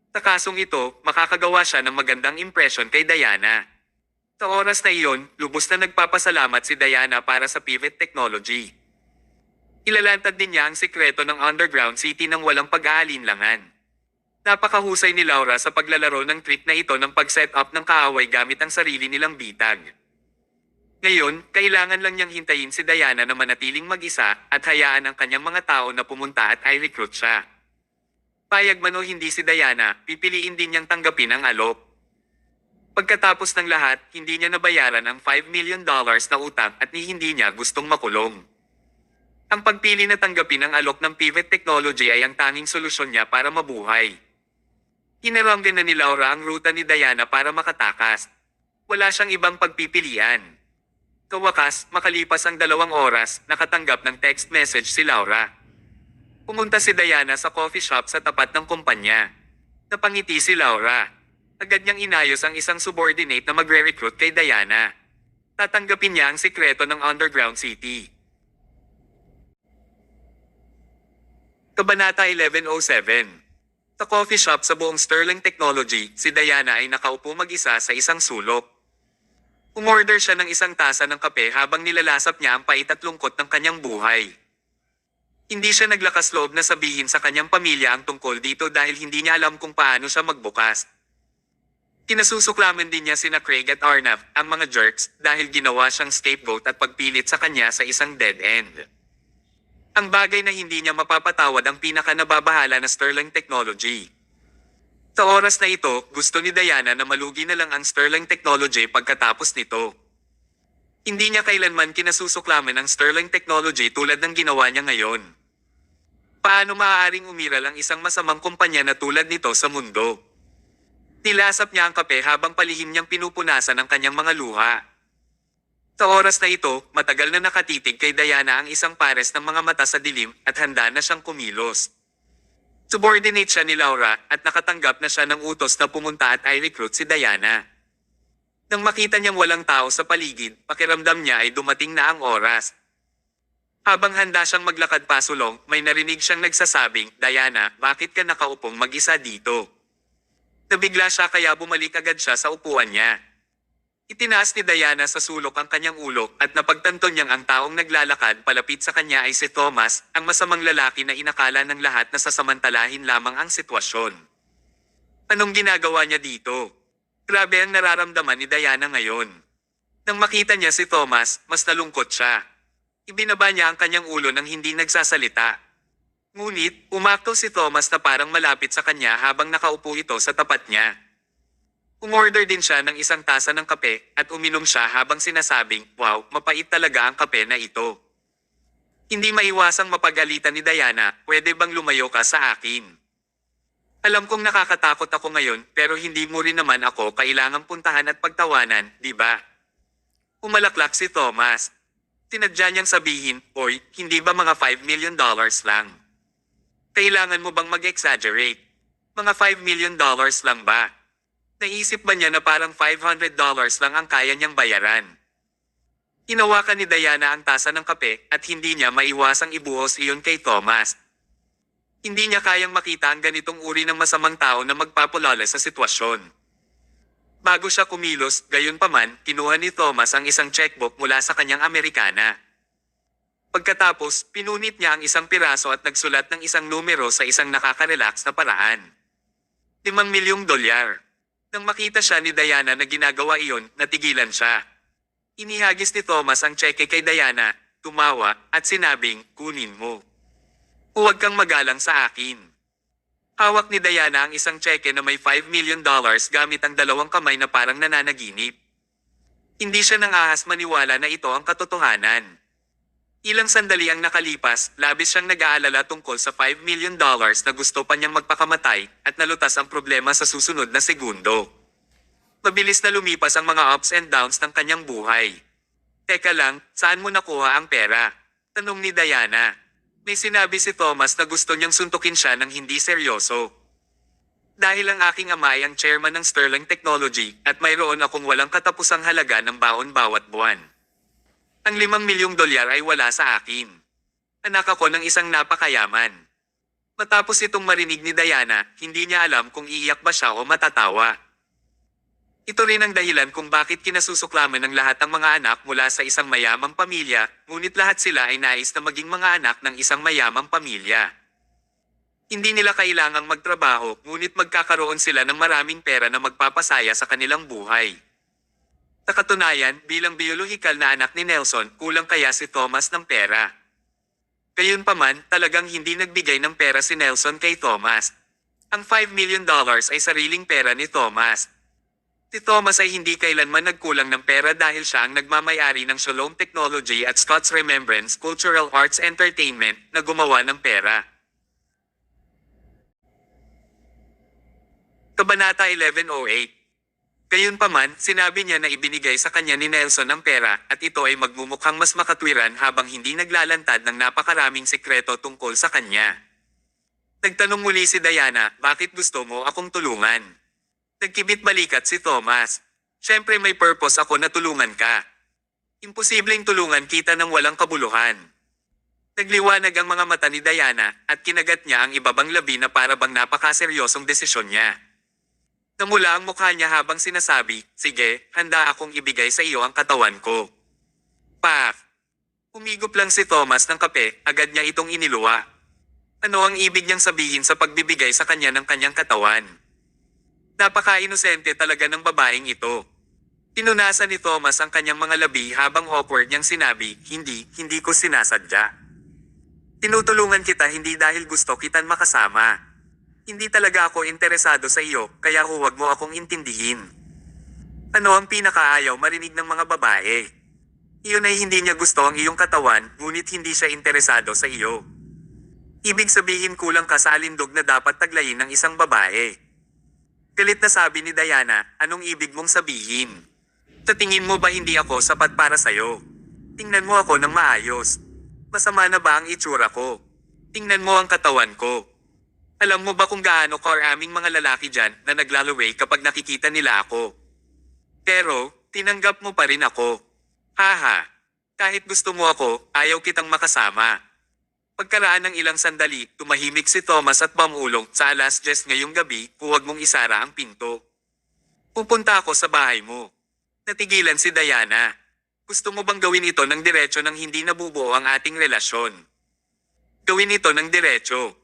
Sa kasong ito, makakagawa siya ng magandang impression kay Diana. Sa oras na iyon, lubos na nagpapasalamat si Diana para sa Pivot Technology. Ilalantad din niya ang sikreto ng underground city ng walang pag-aalinlangan. Napakahusay ni Laura sa paglalaro ng trip na ito ng pag-set up ng kaaway gamit ang sarili nilang bitag. Ngayon, kailangan lang niyang hintayin si Diana na manatiling mag-isa at hayaan ang kanyang mga tao na pumunta at i-recruit siya. Payag man o hindi si Diana, pipiliin din niyang tanggapin ang alok. Pagkatapos ng lahat, hindi niya nabayaran ang $5 million na utang at hindi niya gustong makulong. Ang pagpili na tanggapin ang alok ng Pivot Technology ay ang tanging solusyon niya para mabuhay. Hinarang din na ni Laura ang ruta ni Diana para makatakas. Wala siyang ibang pagpipilian. Kawakas, makalipas ang 2 oras, nakatanggap ng text message si Laura. Pumunta si Diana sa coffee shop sa tapat ng kumpanya. Napangiti si Laura. Agad niyang inayos ang isang subordinate na magre-recruit kay Diana. Tatanggapin niya ang sikreto ng Underground City. Kabanata 1107. Sa coffee shop sa buong Sterling Technology, si Diana ay nakaupo mag-isa sa isang sulok. Umorder siya ng isang tasa ng kape habang nilalasap niya ang pait at lungkot ng kanyang buhay. Hindi siya naglakas loob na sabihin sa kanyang pamilya ang tungkol dito dahil hindi niya alam kung paano siya magbukas. Kinasusuklaman din niya sina Craig at Arnav, ang mga jerks, dahil ginawa siyang scapegoat at pagpilit sa kanya sa isang dead end. Ang bagay na hindi niya mapapatawad ang pinaka-nababahala na Sterling Technology. Sa oras na ito, gusto ni Diana na malugi na lang ang Sterling Technology pagkatapos nito. Hindi niya kailanman kinasusuklaman ang Sterling Technology tulad ng ginawa niya ngayon. Paano maaaring umiral ang isang masamang kumpanya na tulad nito sa mundo? Nilasap niya ang kape habang palihim niyang pinupunasan ang kanyang mga luha. Sa oras na ito, matagal na nakatitig kay Diana ang isang pares ng mga mata sa dilim at handa na siyang kumilos. Subordinate siya ni Laura at nakatanggap na siya ng utos na pumunta at i-recruit si Diana. Nang makita niyang walang tao sa paligid, pakiramdam niya ay dumating na ang oras. Habang handa siyang maglakad pasulong, may narinig siyang nagsasabing, "Diana, bakit ka nakaupong mag-isa dito?" Nabigla siya kaya bumalik agad siya sa upuan niya. Itinaas ni Diana sa sulok ang kanyang ulo at napagtanto niyang ang taong naglalakad palapit sa kanya ay si Thomas, ang masamang lalaki na inakala ng lahat na sasamantalahin lamang ang sitwasyon. Anong ginagawa niya dito? Grabe ang nararamdaman ni Diana ngayon. Nang makita niya si Thomas, mas nalungkot siya. Ibinaba niya ang kanyang ulo nang hindi nagsasalita. Ngunit, umakto si Thomas na parang malapit sa kanya habang nakaupo ito sa tapat niya. Umorder din siya ng isang tasa ng kape at uminom siya habang sinasabing, "Wow, mapait talaga ang kape na ito." Hindi maiwasang mapagalitan ni Diana, "Pwede bang lumayo ka sa akin? Alam kong nakakatakot ako ngayon pero hindi mo rin naman ako kailangang puntahan at pagtawanan, di ba?" Umalaklak si Thomas. Tinadya niyang sabihin, "Oy, hindi ba mga $5 million lang? Kailangan mo bang mag-exaggerate? Mga $5 million lang ba?" Naisip ba niya na parang $500 lang ang kaya niyang bayaran? Hinawakan ni Diana ang tasa ng kape at hindi niya maiwasang ibuhos iyon kay Thomas. Hindi niya kayang makita ang ganitong uri ng masamang tao na magpapalala sa sitwasyon. Bago siya kumilos, gayunpaman, kinuha ni Thomas ang isang checkbook mula sa kanyang Amerikana. Pagkatapos, pinunit niya ang isang piraso at nagsulat ng isang numero sa isang nakaka-relax na paraan. $5 million. Nang makita siya ni Diana na ginagawa iyon, natigilan siya. Inihagis ni Thomas ang cheque kay Diana, tumawa, at sinabing, "Kunin mo. Huwag kang magalang sa akin." Hawak ni Diana ang isang cheque na may $5 million gamit ang dalawang kamay na parang nananaginip. Hindi siya nang ahas maniwala na ito ang katotohanan. Ilang sandali ang nakalipas, labis siyang nag-aalala tungkol sa $5 million na gusto pa niyang magpakamatay at nalutas ang problema sa susunod na segundo. Mabilis na lumipas ang mga ups and downs ng kanyang buhay. "Teka lang, saan mo nakuha ang pera?" tanong ni Diana. May sinabi si Thomas na gusto niyang suntukin siya ng hindi seryoso. "Dahil ang aking ama ay ang chairman ng Sterling Technology at mayroon akong walang katapusang halaga ng baon bawat buwan. Ang $5 million ay wala sa akin. Anak ako ng isang napakayaman." Matapos itong marinig ni Diana, hindi niya alam kung iiyak ba siya o matatawa. Ito rin ang dahilan kung bakit kinasusuklaman ng lahat ang mga anak mula sa isang mayamang pamilya, ngunit lahat sila ay nais na maging mga anak ng isang mayamang pamilya. Hindi nila kailangang magtrabaho, ngunit magkakaroon sila ng maraming pera na magpapasaya sa kanilang buhay. Sa katunayan, bilang biolohikal na anak ni Nelson, kulang kaya si Thomas ng pera. Gayunpaman, talagang hindi nagbigay ng pera si Nelson kay Thomas. Ang $5 million ay sariling pera ni Thomas. Si Thomas ay hindi kailanman nagkulang ng pera dahil siya ang nagmamay-ari ng Shalom Technology at Scott's Remembrance Cultural Arts Entertainment na gumawa ng pera. Kabanata 1108. Gayunpaman, sinabi niya na ibinigay sa kanya ni Nelson ang pera at ito ay magmumukhang mas makatwiran habang hindi naglalantad ng napakaraming sekreto tungkol sa kanya. Nagtanong muli si Diana, bakit gusto mo akong tulungan? Nagkibit balikat si Thomas. Siyempre may purpose ako na tulungan ka. Imposibleng tulungan kita ng walang kabuluhan. Nagliwanag ang mga mata ni Diana at kinagat niya ang ibabang labi na para bang napakaseryosong desisyon niya. Namula ang mukha niya habang sinasabi, sige, handa akong ibigay sa iyo ang katawan ko. Paf! Umigop lang si Thomas ng kape, agad niya itong iniluwa. Ano ang ibig niyang sabihin sa pagbibigay sa kanya ng kanyang katawan? Napaka-inosente talaga ng babaeng ito. Pinunasan ni Thomas ang kanyang mga labi habang awkward niyang sinabi, hindi ko sinasadya. Tinutulungan kita hindi dahil gusto kitan makasama. Hindi talaga ako interesado sa iyo, kaya huwag mo akong intindihin. Ano ang pinakaayaw marinig ng mga babae? Iyon ay hindi niya gusto ang iyong katawan, ngunit hindi siya interesado sa iyo. Ibig sabihin kulang ka sa alindog na dapat taglayin ng isang babae. Galit na sabi ni Diana, anong ibig mong sabihin? Sa tingin mo ba hindi ako sapat para sa'yo? Tingnan mo ako ng maayos. Masama na ba ang itsura ko? Tingnan mo ang katawan ko. Alam mo ba kung gaano karaming mga lalaki dyan na naglalaway kapag nakikita nila ako? Pero, tinanggap mo pa rin ako. Haha, kahit gusto mo ako, ayaw kitang makasama. Pagkaraan ng ilang sandali, tumahimik si Thomas at bumulong, sa 10:00 ngayong gabi, huwag mong isara ang pinto. Pupunta ako sa bahay mo. Natigilan si Diana. Gusto mo bang gawin ito ng diretso nang hindi nabubuo ang ating relasyon? Gawin ito ng diretso.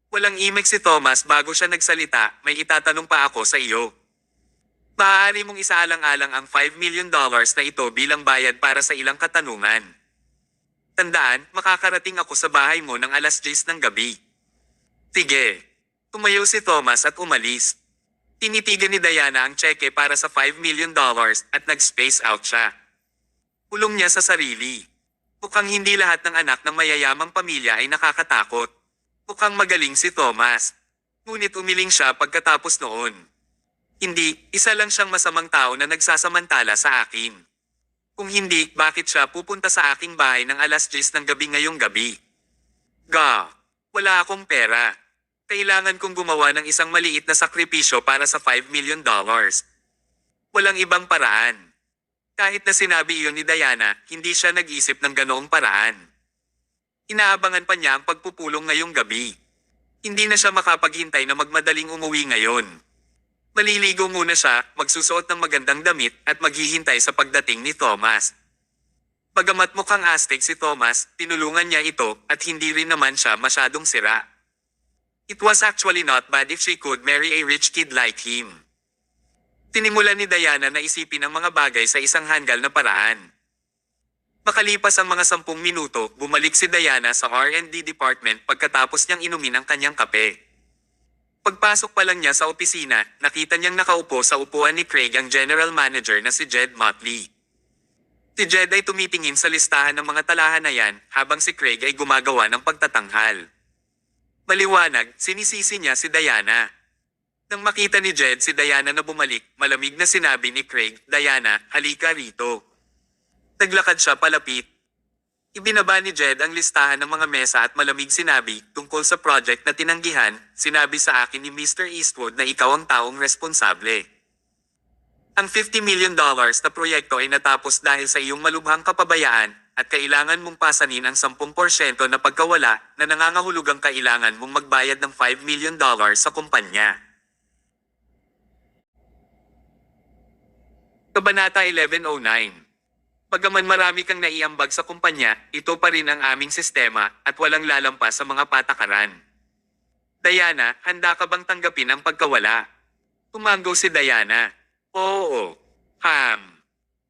Walang imik si Thomas bago siya nagsalita, may itatanong pa ako sa iyo. Maaari mong isaalang-alang ang $5 million na ito bilang bayad para sa ilang katanungan. Tandaan, makakarating ako sa bahay mo ng 10:00 ng gabi. Sige. Tumayo si Thomas at umalis. Tinitigan ni Diana ang tseke para sa $5 million at nag-space out siya. Pulong niya sa sarili. Mukhang hindi lahat ng anak ng mayayamang pamilya ay nakakatakot. Mukhang magaling si Thomas. Ngunit umiling siya pagkatapos noon. Hindi, isa lang siyang masamang tao na nagsasamantala sa akin. Kung hindi, bakit siya pupunta sa aking bahay ng 10:00 ng gabi ngayong gabi? Wala akong pera. Kailangan kong gumawa ng isang maliit na sakripisyo para sa $5 million. Walang ibang paraan. Kahit na sinabi iyon ni Diana, hindi siya nag-isip ng ganoong paraan. Inaabangan pa niya ang pagpupulong ngayong gabi. Hindi na siya makapaghintay na magmadaling umuwi ngayon. Maliligo muna siya, magsusuot ng magandang damit at maghihintay sa pagdating ni Thomas. Bagamat mukhang astig si Thomas, tinulungan niya ito at hindi rin naman siya masyadong sira. It was actually not bad if she could marry a rich kid like him. Tinimulan ni Diana na isipin ang mga bagay sa isang hanggal na paraan. Makalipas ang mga 10 minuto, bumalik si Diana sa R&D department pagkatapos niyang inumin ang kanyang kape. Pagpasok pa lang niya sa opisina, nakita niyang nakaupo sa upuan ni Craig ang general manager na si Jed Motley. Si Jed ay tumitingin sa listahan ng mga talahanayan habang si Craig ay gumagawa ng pagtatanghal. Maliwanag, sinisisi niya si Diana. Nang makita ni Jed si Diana na bumalik, malamig na sinabi ni Craig, Diana, halika rito. Naglakad siya palapit. Ibinaba ni Jed ang listahan ng mga mesa at malamig sinabi, tungkol sa project na tinanggihan, sinabi sa akin ni Mr. Eastwood na ikaw ang taong responsable. Ang $50 million na proyekto ay natapos dahil sa iyong malubhang kapabayaan at kailangan mong pasanin ang 10% na pagkawala na nangangahulugang kailangan mong magbayad ng $5 million sa kumpanya. Kabanata 1109. Bagaman marami kang naiambag sa kumpanya, ito pa rin ang aming sistema at walang lalampas sa mga patakaran. Diana, handa ka bang tanggapin ang pagkawala? Tumango si Diana. Oo.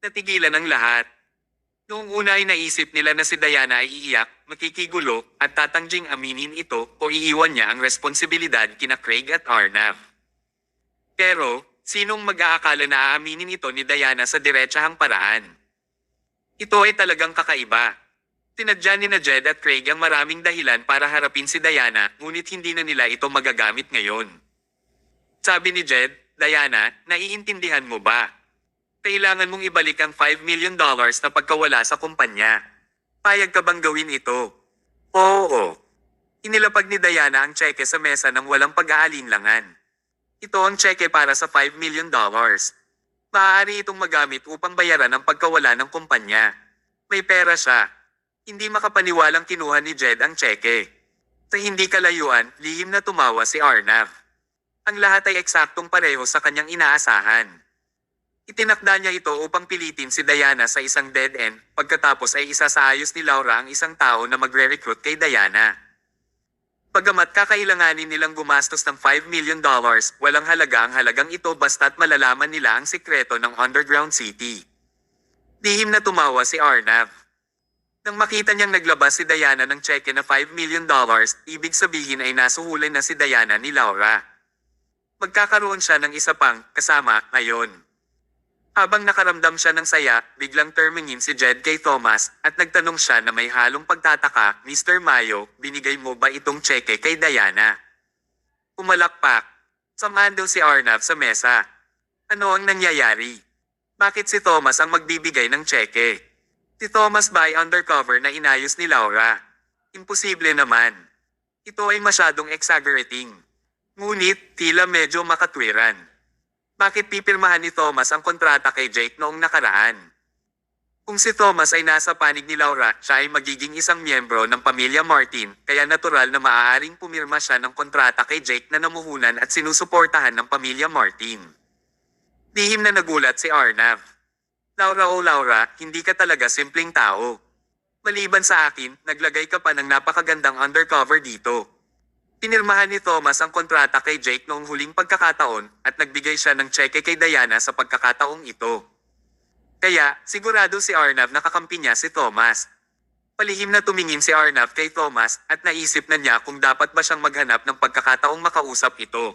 Natigilan ang lahat. Noong una ay naisip nila na si Diana ay iiyak, makikigulo, at tatangjing aminin ito o iiwan niya ang responsibilidad kina Craig at Arnav. Pero, sinong mag-aakala na aaminin ito ni Diana sa diretsahang paraan? Ito ay talagang kakaiba. Tinadya ni na Jed at Craig ang maraming dahilan para harapin si Diana, ngunit hindi na nila ito magagamit ngayon. Sabi ni Jed, Diana, naiintindihan mo ba? Kailangan mong ibalik ang $5 million na pagkawala sa kumpanya. Payag ka bang gawin ito? Oo. Inilapag ni Diana ang tseke sa mesa ng walang pag-aalinlangan. Ito ang tseke para sa $5 million. Maaari itong magamit upang bayaran ang pagkawala ng kumpanya. May pera siya. Hindi makapaniwalang kinuha ni Jed ang tseke. Sa hindi kalayuan, lihim na tumawa si Arnav. Ang lahat ay eksaktong pareho sa kanyang inaasahan. Itinakda niya ito upang pilitin si Diana sa isang dead end, pagkatapos ay isasaayos ni Laura ang isang tao na magre-recruit kay Diana. Bagamat kakailanganin nilang gumastos ng $5 million, walang halaga ang halagang ito basta't malalaman nila ang sikreto ng Underground City. Lihim na tumawa si Arnav. Nang makita niyang naglabas si Diana ng tseke na $5 million, ibig sabihin ay nasuhulay na si Diana ni Laura. Magkakaroon siya ng isa pang kasama ngayon. Habang nakaramdam siya ng saya, biglang tumingin si Jed kay Thomas at nagtanong siya na may halong pagtataka, Mr. Mayo, binigay mo ba itong tseke kay Diana? Pumalakpak. Samahan daw si Arnav sa mesa. Ano ang nangyayari? Bakit si Thomas ang magbibigay ng tseke? Si Thomas ba ay undercover na inayos ni Laura? Imposible naman. Ito ay masyadong exaggerating. Ngunit, tila medyo makatwiran. Bakit pipirmahan ni Thomas ang kontrata kay Jake noong nakaraan? Kung si Thomas ay nasa panig ni Laura, siya ay magiging isang miyembro ng pamilya Martin, kaya natural na maaaring pumirma siya ng kontrata kay Jake na namuhunan at sinusuportahan ng pamilya Martin. Lihim na nagulat si Arnav. Laura o Laura, hindi ka talaga simpleng tao. Maliban sa akin, naglagay ka pa ng napakagandang undercover dito. Pinirmahan ni Thomas ang kontrata kay Jake noong huling pagkakataon at nagbigay siya ng tseke kay Diana sa pagkakataong ito. Kaya, sigurado si Arnav na kakampi niya si Thomas. Palihim na tumingin si Arnav kay Thomas at naisip na niya kung dapat ba siyang maghanap ng pagkakataong makausap ito.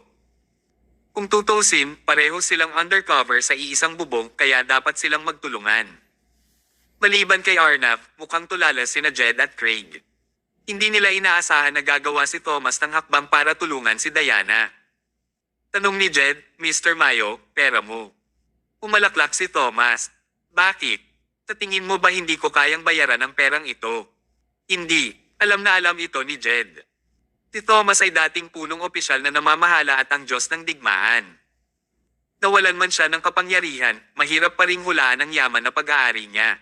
Kung tutusin, pareho silang undercover sa iisang bubong kaya dapat silang magtulungan. Maliban kay Arnav, mukhang tulala sina Jed at Craig. Hindi nila inaasahan na gagawa si Thomas ng hakbang para tulungan si Diana. Tanong ni Jed, Mr. Mayo, pera mo. Umalaklak si Thomas. Bakit? Sa tingin mo ba hindi ko kayang bayaran ang perang ito? Hindi. Alam na alam ito ni Jed. Si Thomas ay dating punong opisyal na namamahala at ang Diyos ng digmaan. Nawalan man siya ng kapangyarihan, mahirap pa ring hulaan ang yaman na pag-aari niya.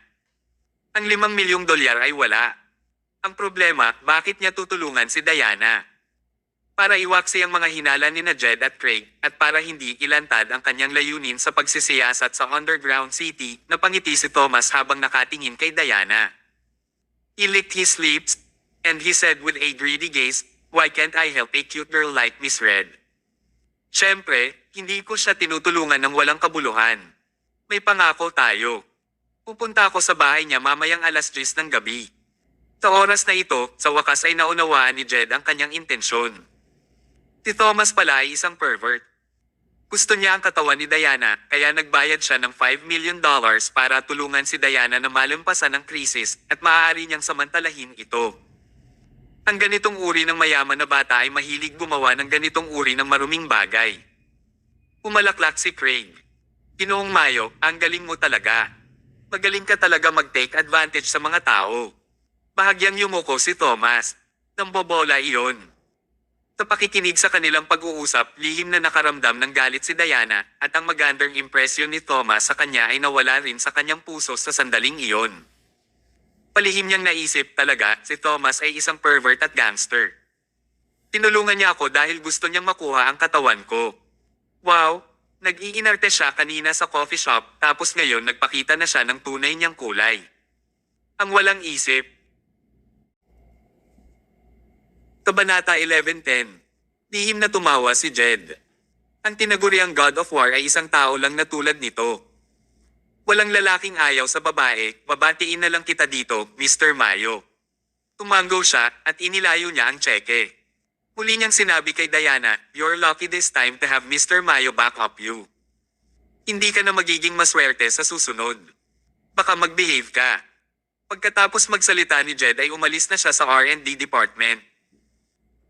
Ang $5 milyong ay wala. Ang problema, bakit niya tutulungan si Diana? Para iwaksi ang mga hinala ni na Jed at Craig at para hindi ilantad ang kanyang layunin sa pagsisiyasat sa Underground City, napangiti si Thomas habang nakatingin kay Diana. He licked his lips, and he said with a greedy gaze, why can't I help a cute girl like Miss Red? Siyempre, hindi ko siya tinutulungan ng walang kabuluhan. May pangako tayo. Pupunta ako sa bahay niya mamayang 10:00 ng gabi. Sa oras na ito, sa wakas ay naunawaan ni Jed ang kanyang intensyon. Si Thomas pala ay isang pervert. Gusto niya ang katawan ni Diana, kaya nagbayad siya ng $5 million para tulungan si Diana na malampasan ang krisis at maaari niyang samantalahin ito. Ang ganitong uri ng mayaman na bata ay mahilig gumawa ng ganitong uri ng maruming bagay. Umalaklak si Craig. Ginoong Mayo, ang galing mo talaga. Magaling ka talaga mag-take advantage sa mga tao. Bahagyang yumuko si Thomas. Nambobola iyon. Sa pakikinig sa kanilang pag-uusap, lihim na nakaramdam ng galit si Diana at ang magandang impresyon ni Thomas sa kanya ay nawala rin sa kanyang puso sa sandaling iyon. Palihim niyang naisip talaga si Thomas ay isang pervert at gangster. Tinulungan niya ako dahil gusto niyang makuha ang katawan ko. Wow! Nag-iinarte siya kanina sa coffee shop tapos ngayon nagpakita na siya ng tunay niyang kulay. Ang walang isip. Kabanata 11:10. Lihim na tumawa si Jed. Ang tinaguriang God of War ay isang tao lang na tulad nito. Walang lalaking ayaw sa babae, babatiin na lang kita dito, Mr. Mayo. Tumango siya at inilayo niya ang tseke. Muli niyang sinabi kay Diana, "You're lucky this time to have Mr. Mayo back up you. Hindi ka na magiging maswerte sa susunod. Baka mag-behave ka." Pagkatapos magsalita ni Jed ay umalis na siya sa R&D department.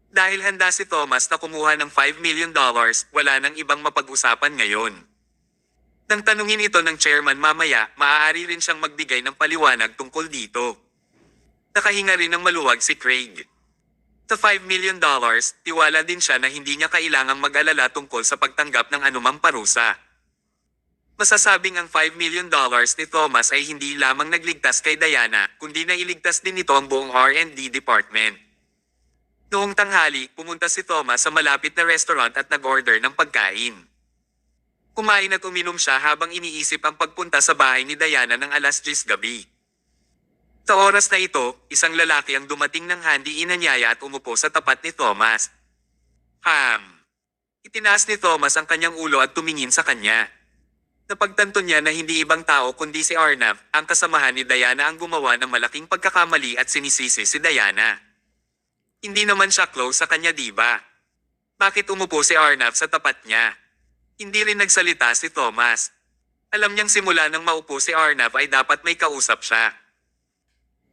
Dahil handa si Thomas na kumuha ng $5 million, wala nang ibang mapag-usapan ngayon. Nang tanungin ito ng chairman mamaya, maaari rin siyang magbigay ng paliwanag tungkol dito. Nakahinga rin ng maluwag si Craig. Sa $5 million, tiwala din siya na hindi niya kailangang mag-alala tungkol sa pagtanggap ng anumang parusa. Masasabing ang $5 million ni Thomas ay hindi lamang nagligtas kay Diana, kundi nailigtas din nito ang buong R&D department. Noong tanghali, pumunta si Thomas sa malapit na restaurant at nag-order ng pagkain. Kumain at uminom siya habang iniisip ang pagpunta sa bahay ni Diana ng 10:00 gabi. Sa oras na ito, isang lalaki ang dumating ng handi inanyaya at umupo sa tapat ni Thomas. Itinaas ni Thomas ang kanyang ulo at tumingin sa kanya. Napagtanto niya na hindi ibang tao kundi si Arnav, ang kasamahan ni Diana ang gumawa ng malaking pagkakamali at sinisisi si Diana. Hindi naman siya close sa kanya, diba? Bakit umupo si Arnav sa tapat niya? Hindi rin nagsalita si Thomas. Alam niyang simula nang maupo si Arnav ay dapat may kausap siya.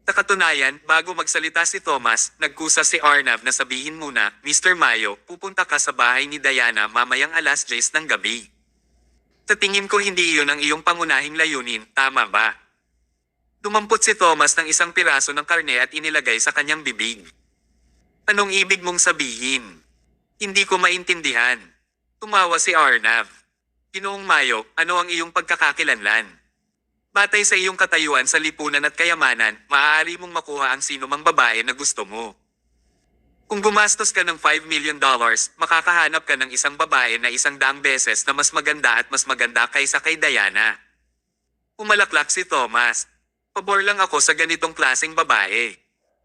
Sa katunayan, bago magsalita si Thomas, nagkusa si Arnav na sabihin muna, "Mr. Mayo, pupunta ka sa bahay ni Diana mamayang 10:00 ng gabi. Sa tingin ko hindi iyon ang iyong pangunahing layunin, tama ba?" Dumampot si Thomas ng isang piraso ng karne at inilagay sa kanyang bibig. "Anong ibig mong sabihin? Hindi ko maintindihan." Tumawa si Arnav. "Ginoong Mayo, ano ang iyong pagkakakilanlan? Batay sa iyong katayuan sa lipunan at kayamanan, maaari mong makuha ang sinumang babae na gusto mo. Kung gumastos ka ng $5 million, makakahanap ka ng isang babae na 100 beses na mas maganda at mas maganda kaysa kay Diana." Umalaklak si Thomas. "Pabor lang ako sa ganitong klaseng babae.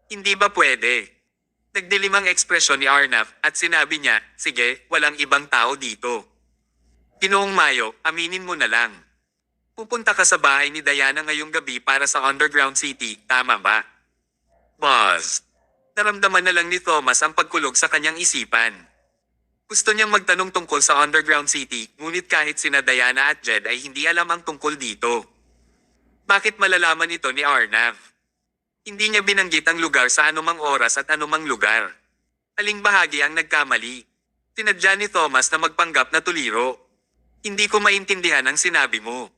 Hindi ba pwede?" Nagdilim ang ekspresyon ni Arnav at sinabi niya, "Sige, walang ibang tao dito. Ginoong Mayo, aminin mo na lang. Pupunta ka sa bahay ni Diana ngayong gabi para sa Underground City, tama ba?" Boss. Naramdaman na lang ni Thomas ang pagkulog sa kanyang isipan. Gusto niyang magtanong tungkol sa Underground City, ngunit kahit sina Diana at Jed ay hindi alam ang tungkol dito. Bakit malalaman ito ni Arnav? Hindi niya binanggit ang lugar sa anumang oras at anumang lugar. Aling bahagi ang nagkamali? Tinadya ni Thomas na magpanggap na tuliro. "Hindi ko maintindihan ang sinabi mo."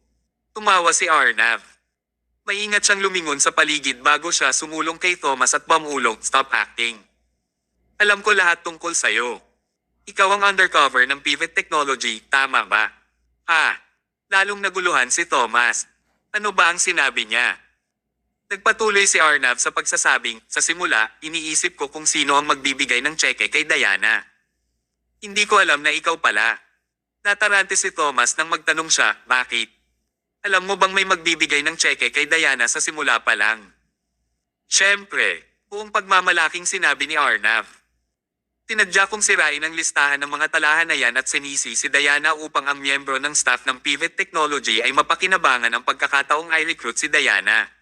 Tumawa si Arnav. Maingat siyang lumingon sa paligid bago siya sumulong kay Thomas at pamulong, "Stop acting. Alam ko lahat tungkol sayo. Ikaw ang undercover ng Pivot Technology, tama ba?" Lalong naguluhan si Thomas. Ano ba ang sinabi niya? Nagpatuloy si Arnav sa pagsasabing, "Sa simula, iniisip ko kung sino ang magbibigay ng tseke kay Diana. Hindi ko alam na ikaw pala." Natarante si Thomas nang magtanong siya, "Bakit? Alam mo bang may magbibigay ng tseke kay Diana sa simula pa lang?" "Siyempre," buong pagmamalaking sinabi ni Arnav. "Tinadya kong sirain ang listahan ng mga talahanayan at sinisi si Diana upang ang miyembro ng staff ng Pivot Technology ay mapakinabangan ang pagkakataong i-recruit si Diana."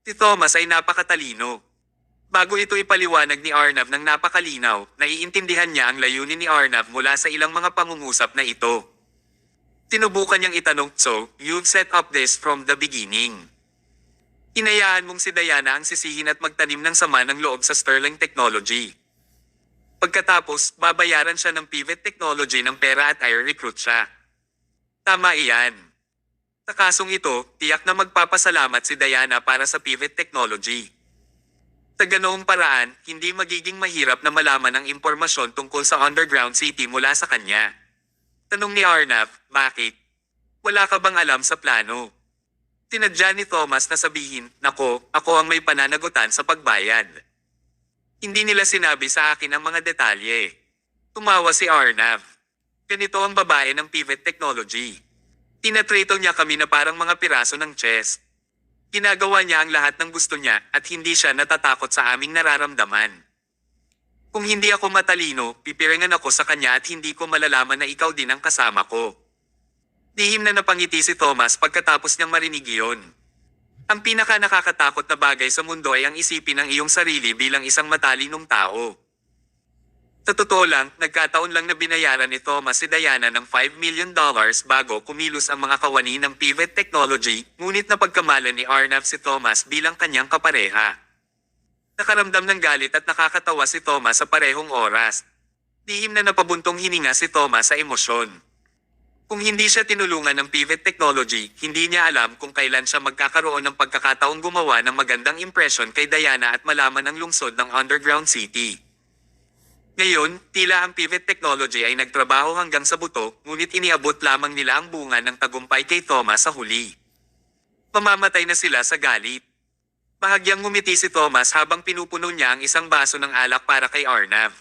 Si Thomas ay napakatalino. Bago ito ipaliwanag ni Arnav ng napakalinaw, naiintindihan niya ang layunin ni Arnav mula sa ilang mga pangungusap na ito. Tinubukan niyang itanong, "So, you've set up this from the beginning? Hinayaan mong si Diana ang sisihin at magtanim ng sama ng loob sa Sterling Technology. Pagkatapos, babayaran siya ng Pivot Technology ng pera at i-recruit siya. Tama iyan. Sa kasong ito, tiyak na magpapasalamat si Diana para sa Pivot Technology. Sa ganoong paraan, hindi magiging mahirap na malaman ang impormasyon tungkol sa Underground City mula sa kanya." Tanong ni Arnav, "Bakit? Wala ka bang alam sa plano?" Tinadya ni Thomas na sabihin, "Nako, ako ang may pananagutan sa pagbayad. Hindi nila sinabi sa akin ang mga detalye." Tumawa si Arnav. "Ganito ang babae ng Pivot Technology. Tinatrato niya kami na parang mga piraso ng chess. Ginagawa niya ang lahat ng gusto niya at hindi siya natatakot sa aming nararamdaman. Kung hindi ako matalino, pipiringan ako sa kanya at hindi ko malalaman na ikaw din ang kasama ko." Lihim na napangiti si Thomas pagkatapos niyang marinig iyon. Ang pinaka nakakatakot na bagay sa mundo ay ang isipin ng iyong sarili bilang isang matalinong tao. Sa totoo lang, nagkataon lang na binayaran ni Thomas si Diana ng $5 million bago kumilos ang mga kawani ng Pivot Technology, ngunit napagkamalan ni Arnav si Thomas bilang kanyang kapareha. Nakaramdam ng galit at nakakatawa si Thomas sa parehong oras. Lihim na napabuntong hininga si Thomas sa emosyon. Kung hindi siya tinulungan ng Pivot Technology, hindi niya alam kung kailan siya magkakaroon ng pagkakataong gumawa ng magandang impresyon kay Diana at malaman ang lungsod ng Underground City. Ngayon, tila ang Pivot Technology ay nagtrabaho hanggang sa buto, ngunit iniabot lamang nila ang bunga ng tagumpay kay Thomas sa huli. Mamamatay na sila sa galit. Bahagyang ngumiti si Thomas habang pinupuno niya ang isang baso ng alak para kay Arnav.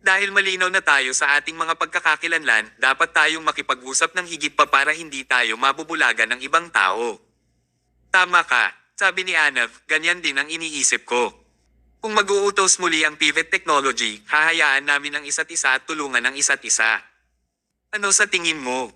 Dahil malinaw na tayo sa ating mga pagkakakilanlan, dapat tayong makipag-usap ng higit pa para hindi tayo mabubulagan ng ibang tao. Tama ka, sabi ni Arnav, ganyan din ang iniisip ko. Kung mag-uutos muli ang Pivot Technology, hahayaan namin ang isa't isa at tulungan ang isa't isa. Ano sa tingin mo?